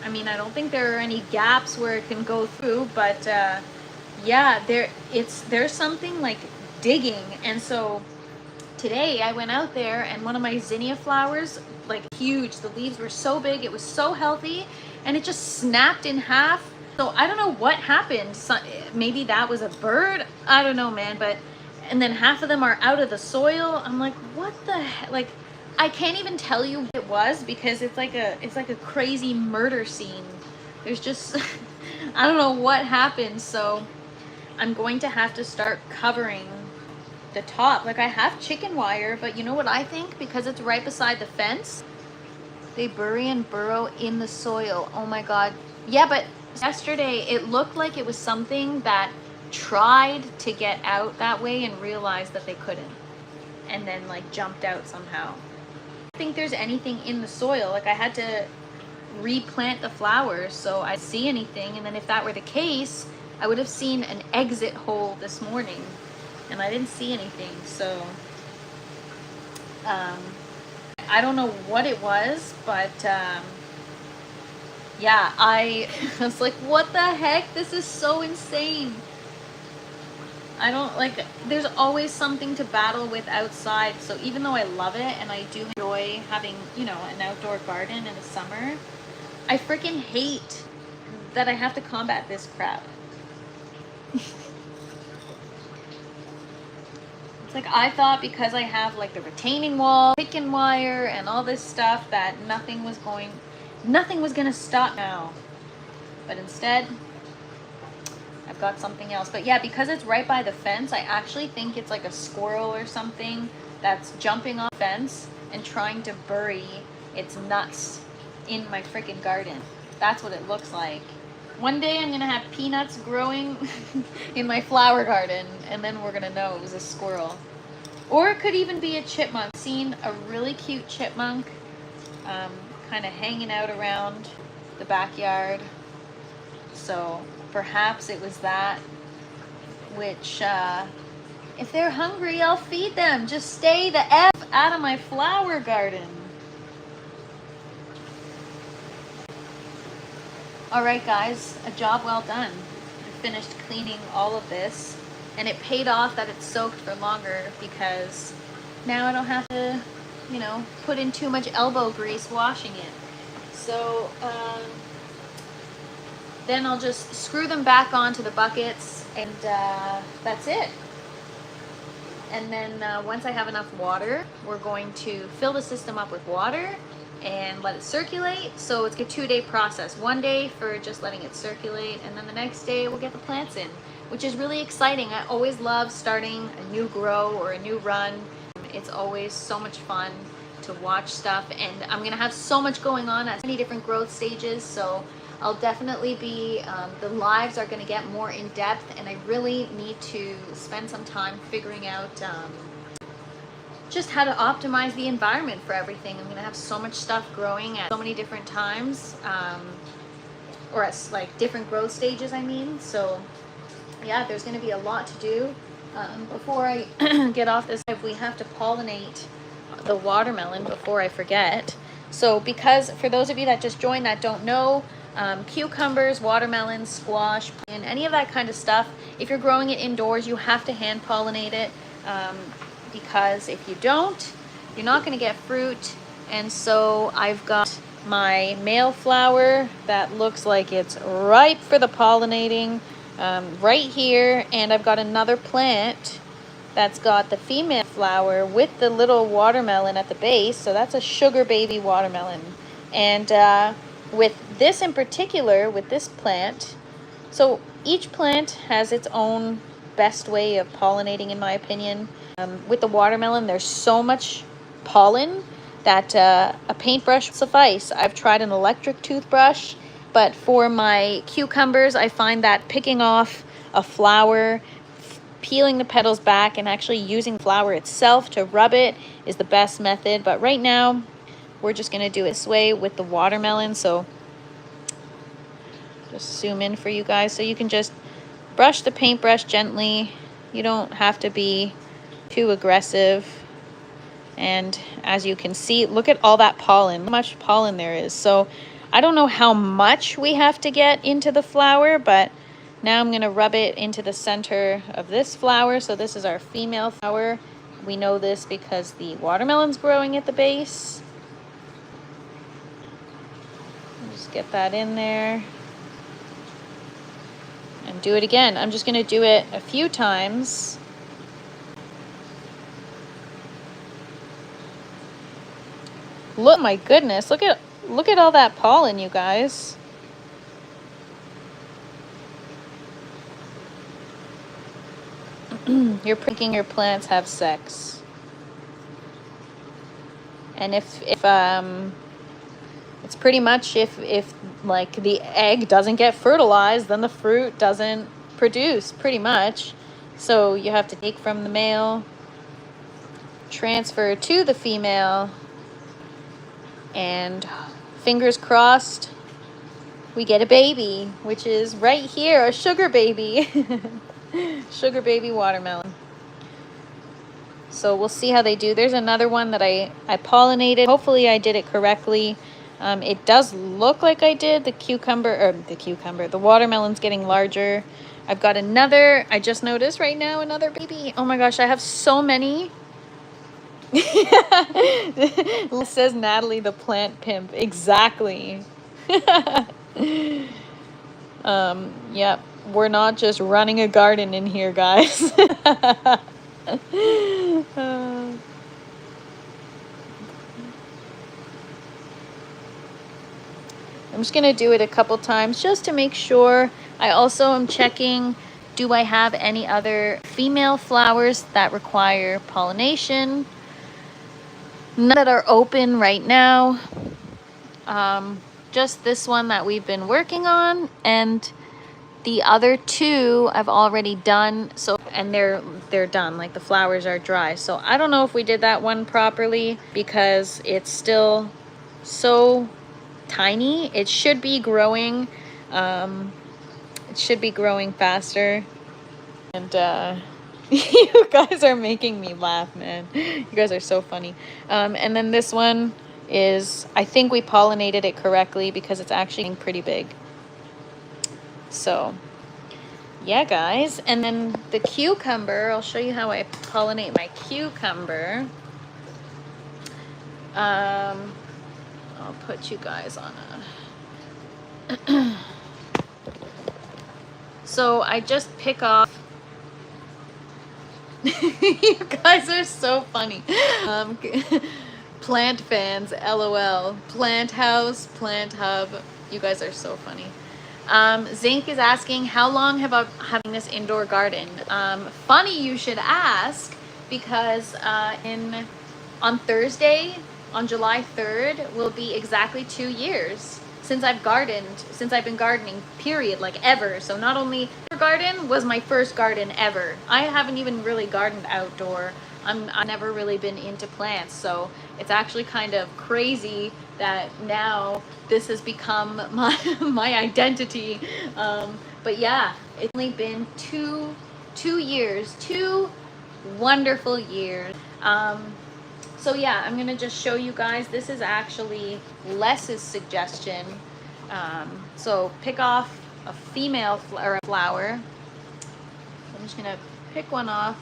I mean, I don't think there are any gaps where it can go through, but yeah, there's something like digging. And so today I went out there, and one of my zinnia flowers, like huge, the leaves were so big, it was so healthy, and it just snapped in half. So I don't know what happened. Maybe that was a bird. I don't know, man. And then half of them are out of the soil. I'm like, what the heck? Like, I can't even tell you what it was, because it's like a crazy murder scene. There's just I don't know what happened. So I'm going to have to start covering the top. Like I have chicken wire, but you know what I think? Because it's right beside the fence, they bury and burrow in the soil. Oh my God. Yeah, but yesterday it looked like it was something that tried to get out that way and realized that they couldn't. And then like jumped out somehow. I think there's anything in the soil. Like I had to replant the flowers so I see anything, and then if that were the case, I would have seen an exit hole this morning, and I didn't see anything. So I don't know what it was, but yeah, I was like, what the heck? This is so insane. I don't like, there's always something to battle with outside. So even though I love it and I do enjoy having, you know, an outdoor garden in the summer, I freaking hate that I have to combat this crap. It's like I thought because I have like the retaining wall, chicken wire, and all this stuff that nothing was gonna stop now. But instead, I've got something else. But yeah, because it's right by the fence, I actually think it's like a squirrel or something that's jumping off the fence and trying to bury its nuts in my freaking garden. That's what it looks like. One day I'm gonna have peanuts growing in my flower garden, and then we're gonna know it was a squirrel. Or it could even be a chipmunk. I've seen a really cute chipmunk kind of hanging out around the backyard. So perhaps it was that, which if they're hungry, I'll feed them. Just stay the F out of my flower garden. All right, guys, a job well done. I finished cleaning all of this, and it paid off that it's soaked for longer because now I don't have to, you know, put in too much elbow grease washing it. So then I'll just screw them back onto the buckets, and that's it. And then once I have enough water, we're going to fill the system up with water and let it circulate. So it's a 2-day process. 1 day for just letting it circulate, and then the next day we'll get the plants in, which is really exciting. I always love starting a new grow or a new run. It's always so much fun to watch stuff, and I'm gonna have so much going on at so many different growth stages. So I'll definitely be, the lives are gonna get more in depth, and I really need to spend some time figuring out just how to optimize the environment for everything. I'm gonna have so much stuff growing at so many different times, or at like different growth stages, I mean. So yeah, there's gonna be a lot to do. Before I get off this, we have to pollinate the watermelon before I forget. So because for those of you that just joined that don't know, cucumbers, watermelon, squash, and any of that kind of stuff, if you're growing it indoors, you have to hand pollinate it. Because if you don't, you're not going to get fruit. And so I've got my male flower that looks like it's ripe for the pollinating right here, and I've got another plant that's got the female flower with the little watermelon at the base. So that's a sugar baby watermelon. And with this in particular, with this plant, so each plant has its own best way of pollinating, in my opinion. With the watermelon, there's so much pollen that a paintbrush will suffice. I've tried an electric toothbrush, but for my cucumbers, I find that picking off a flower, peeling the petals back, and actually using the flower itself to rub it is the best method. But right now, we're just going to do it this way with the watermelon. So just zoom in for you guys so you can just brush the paintbrush gently. You don't have to be too aggressive. And as you can see, look at all that pollen, how much pollen there is. So I don't know how much we have to get into the flower, but now I'm going to rub it into the center of this flower. So this is our female flower. We know this because the watermelon's growing at the base. Just get that in there and do it again. I'm just going to do it a few times. Look, my goodness, look at all that pollen, you guys. You're making your plants have sex. And if it's pretty much if like the egg doesn't get fertilized, then the fruit doesn't produce, pretty much. So you have to take from the male, transfer to the female, and fingers crossed we get a baby, which is right here, a sugar baby. Sugar baby watermelon. So we'll see how they do. There's another one that I pollinated. Hopefully I did it correctly. It does look like I did. The watermelon's getting larger. I've got another, I just noticed right now, another baby. Oh my gosh, I have so many. Says Natalie, the plant pimp. Exactly. Yep. We're not just running a garden in here, guys. I'm just gonna do it a couple times just to make sure. I also am checking, do I have any other female flowers that require pollination? None that are open right now. Just this one that we've been working on, and the other two I've already done. So, and they're done, like the flowers are dry. So I don't know if we did that one properly because it's still so tiny. It should be growing. It should be growing faster. And you guys are making me laugh, man. You guys are so funny. And then this one is, I think we pollinated it correctly because it's actually getting pretty big. So yeah, guys. And then the cucumber, I'll show you how I pollinate my cucumber. I'll put you guys on a so I just pick off. You guys are so funny. Plant fans, LOL. Plant house, plant hub. You guys are so funny. Zinc is asking, how long have I been having this indoor garden? Funny you should ask, because on Thursday, on July 3rd, will be exactly 2 years since I've been gardening, period, like ever. So not only garden was my first garden ever. I haven't even really gardened outdoor. I've never really been into plants, so it's actually kind of crazy that now this has become my identity. But yeah, it's only been two years, 2 wonderful years. So yeah, I'm gonna just show you guys. This is actually Les's suggestion. So pick off a female flower. I'm just gonna pick one off.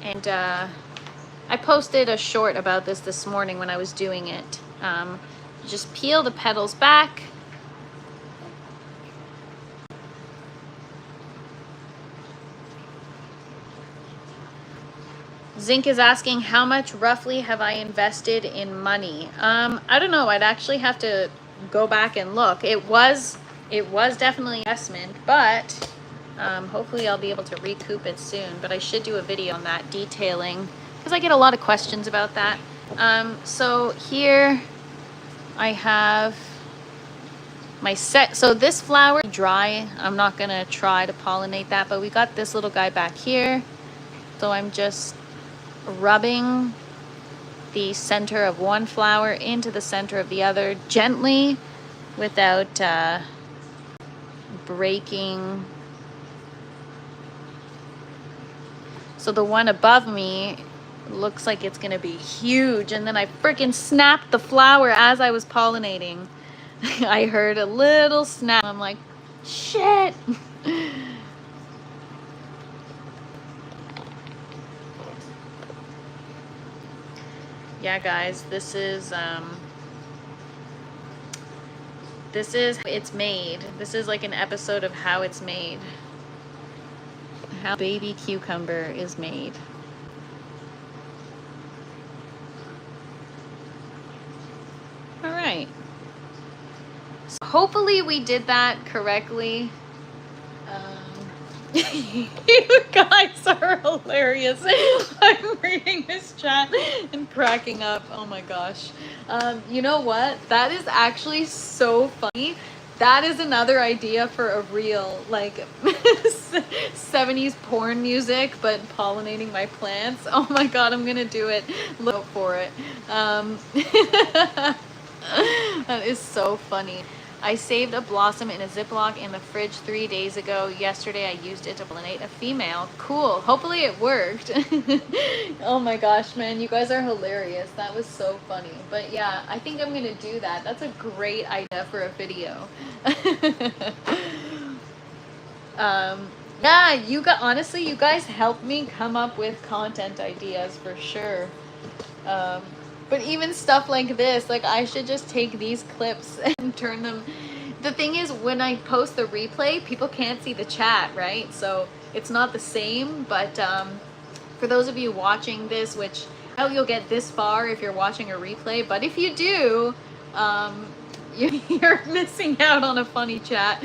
And I posted a short about this morning when I was doing it. Just peel the petals back. Zinc is asking, how much roughly have I invested in money? I don't know. I'd actually have to go back and look. It was definitely an investment, but hopefully I'll be able to recoup it soon. But I should do a video on that, detailing, because I get a lot of questions about that. So here I have my set. So this flower dry. I'm not gonna try to pollinate that, but we got this little guy back here. So I'm just rubbing the center of one flower into the center of the other gently without breaking. So the one above me looks like it's gonna be huge, and then I freaking snapped the flower as I was pollinating. I heard a little snap. I'm like, shit. Yeah, guys, this is it's made. This is like an episode of how it's made. How baby cucumber is made. All right. So hopefully we did that correctly. You guys are hilarious. I'm reading this chat and cracking up. Oh my gosh. You know what? That is actually so funny. That is another idea for a reel, like 70s porn music, but pollinating my plants. Oh my god, I'm gonna do it. Look for it. That is so funny. I saved a blossom in a Ziploc in the fridge 3 days ago. Yesterday I used it to pollinate a female. Cool. Hopefully it worked. Oh my gosh, man. You guys are hilarious. That was so funny. But yeah, I think I'm going to do that. That's a great idea for a video. Yeah, honestly, you guys helped me come up with content ideas for sure. But even stuff like this, like I should just take these clips and turn them. The thing is, when I post the replay, people can't see the chat, right? So it's not the same, but for those of you watching this, which I doubt you'll get this far if you're watching a replay, but if you do, you're missing out on a funny chat.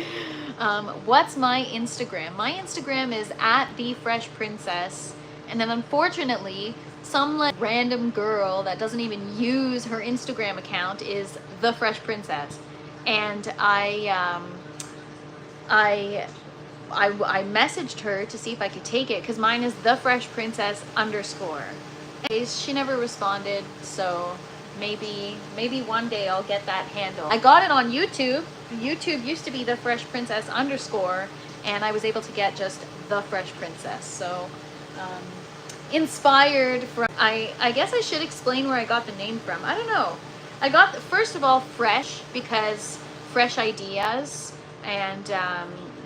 What's my Instagram? My Instagram is @thefreshprincess, and then unfortunately, some like random girl that doesn't even use her Instagram account is the Fresh Princess, and I messaged her to see if I could take it because mine is the Fresh Princess _. Anyways, she never responded, so maybe one day I'll get that handle. I got it on YouTube. YouTube used to be the Fresh Princess _, and I was able to get just the Fresh Princess. So inspired from, I guess I should explain where I got the name from. I don't know. I got, first of all, fresh, because fresh ideas, and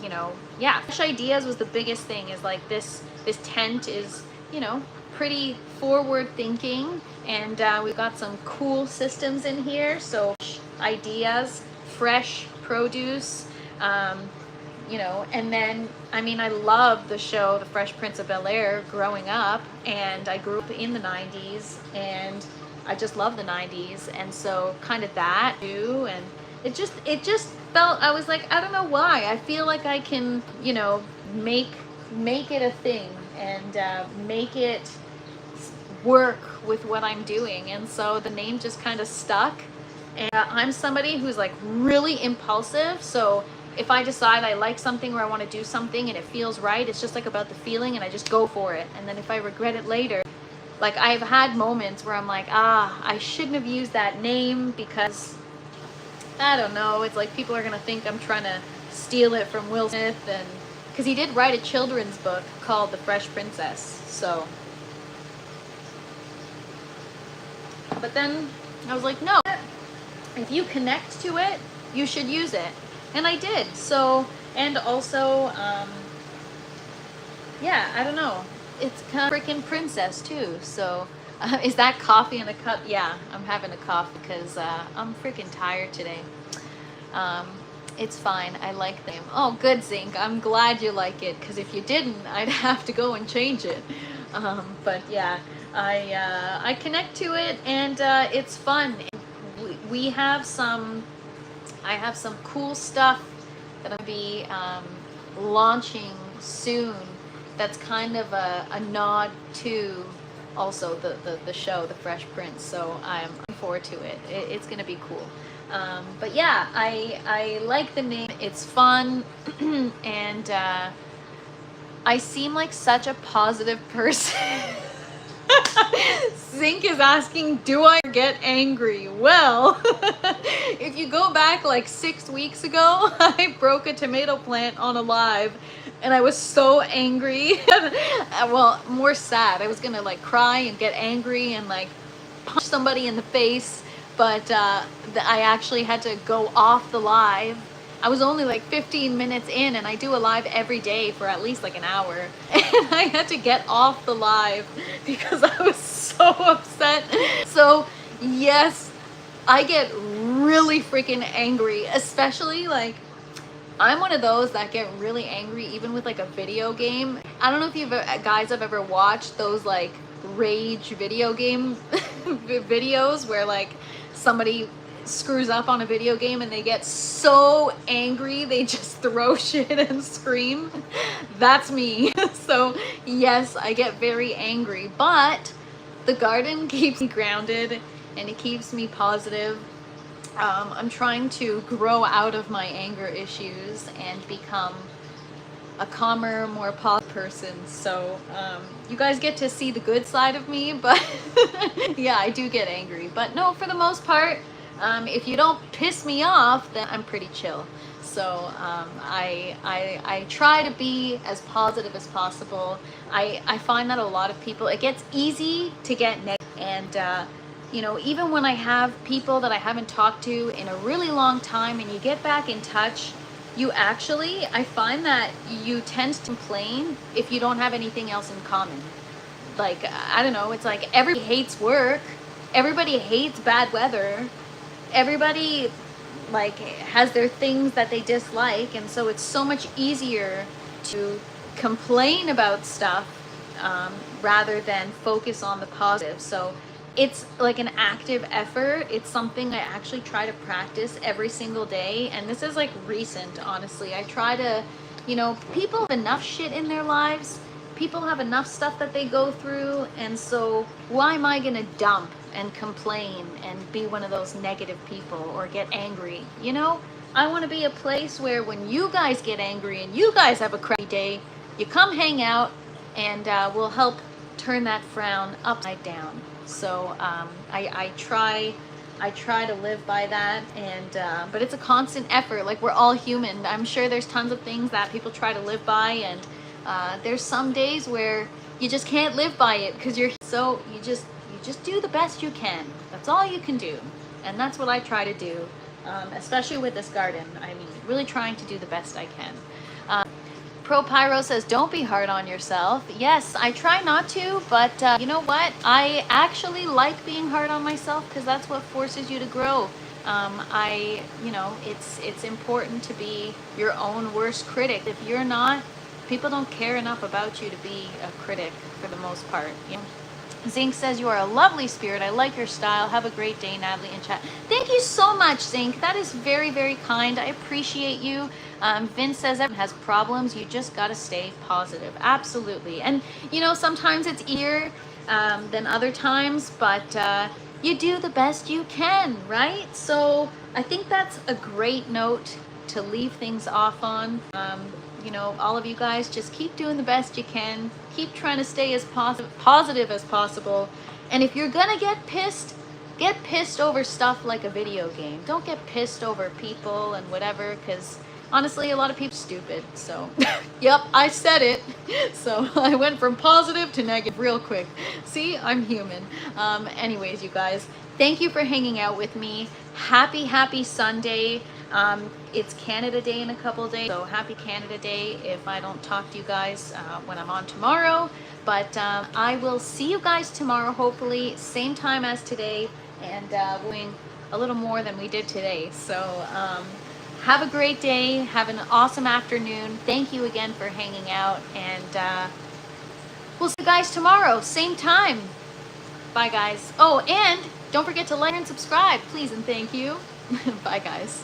you know, yeah, fresh ideas was the biggest thing. Is like this tent is, you know, pretty forward thinking, and we've got some cool systems in here. So ideas, fresh produce, you know, and then, I mean, I love the show The Fresh Prince of Bel-Air growing up, and I grew up in the 90s, and I just love the 90s, and so kind of that too, and it just felt, I was like, I don't know why, I feel like I can, you know, make it a thing, and make it work with what I'm doing, and so the name just kind of stuck. And I'm somebody who's like really impulsive, so if I decide I like something or I want to do something and it feels right, it's just like about the feeling, and I just go for it. And then if I regret it later, like I've had moments where I'm like, I shouldn't have used that name because, I don't know, it's like people are going to think I'm trying to steal it from Will Smith, and because he did write a children's book called The Fresh Princess, so. But then I was like, no, if you connect to it, you should use it. And I did. So, and also, yeah, I don't know. It's kind of freaking princess too. So, is that coffee in a cup? Yeah, I'm having a coffee because I'm freaking tired today. It's fine. I like them. Oh, good, Zinc. I'm glad you like it, because if you didn't, I'd have to go and change it. But yeah, I connect to it, and it's fun. We have some. I have some cool stuff that I'll be launching soon. That's kind of a nod to also the show, The Fresh Prince. So I'm looking forward to it. It's gonna be cool. But yeah, I like the name. It's fun, and I seem like such a positive person. Zink is asking, do I get angry? Well, if you go back like 6 weeks ago, I broke a tomato plant on a live, and I was so angry. Well, more sad. I was gonna like cry and get angry and like punch somebody in the face, but I actually had to go off the live. I was only like 15 minutes in, and I do a live every day for at least like an hour, and I had to get off the live because I was so upset. So yes, I get really freaking angry, especially like I'm one of those that get really angry even with like a video game. I don't know if you guys have ever watched those like rage video game videos where like somebody screws up on a video game and they get so angry they just throw shit and scream. That's me. So yes, I get very angry, but the garden keeps me grounded and it keeps me positive. I'm trying to grow out of my anger issues and become a calmer, more positive person. So you guys get to see the good side of me, but yeah, I do get angry. But no, for the most part, if you don't piss me off, then I'm pretty chill. So I try to be as positive as possible. I find that a lot of people, it gets easy to get negative. And you know, even when I have people that I haven't talked to in a really long time and you get back in touch, I find that you tend to complain if you don't have anything else in common. Like, I don't know, it's like everybody hates work, everybody hates bad weather, everybody like has their things that they dislike, and so it's so much easier to complain about stuff rather than focus on the positive. So it's like an active effort. It's something I actually try to practice every single day. And this is like recent, honestly. I try to, you know, people have enough shit in their lives. People have enough stuff that they go through. And so why am I going to dump and complain and be one of those negative people or get angry? You know, I want to be a place where when you guys get angry and you guys have a crappy day, you come hang out and we'll help turn that frown upside down. So I try to live by that, and but it's a constant effort. Like, we're all human. I'm sure there's tons of things that people try to live by, and there's some days where you just can't live by it because you just do the best you can. That's all you can do, and that's what I try to do, especially with this garden. I mean, really trying to do the best I can. Pro Pyro says, don't be hard on yourself. Yes, I try not to, but you know what? I actually like being hard on myself because that's what forces you to grow. You know, it's important to be your own worst critic. If you're not, people don't care enough about you to be a critic for the most part. You know? Zinc says, you are a lovely spirit. I like your style. Have a great day, Natalie, in chat. Thank you so much, Zinc. That is very, very kind. I appreciate you. Vince says everyone has problems. You just got to stay positive. Absolutely. And, you know, sometimes it's easier than other times, but you do the best you can, right? So I think that's a great note to leave things off on. You know, all of you guys, just keep doing the best you can. Keep trying to stay as positive as possible. And if you're gonna get pissed over stuff like a video game. Don't get pissed over people and whatever, because honestly, a lot of people are stupid. So, yep, I said it. So I went from positive to negative real quick. See, I'm human. Anyways, you guys, thank you for hanging out with me. Happy Sunday. It's Canada Day in a couple of days, so happy Canada Day if I don't talk to you guys when I'm on tomorrow. But I will see you guys tomorrow, hopefully, same time as today, and doing a little more than we did today. So have a great day, have an awesome afternoon. Thank you again for hanging out, and we'll see you guys tomorrow, same time. Bye, guys. Oh, and don't forget to like and subscribe, please and thank you. Bye, guys.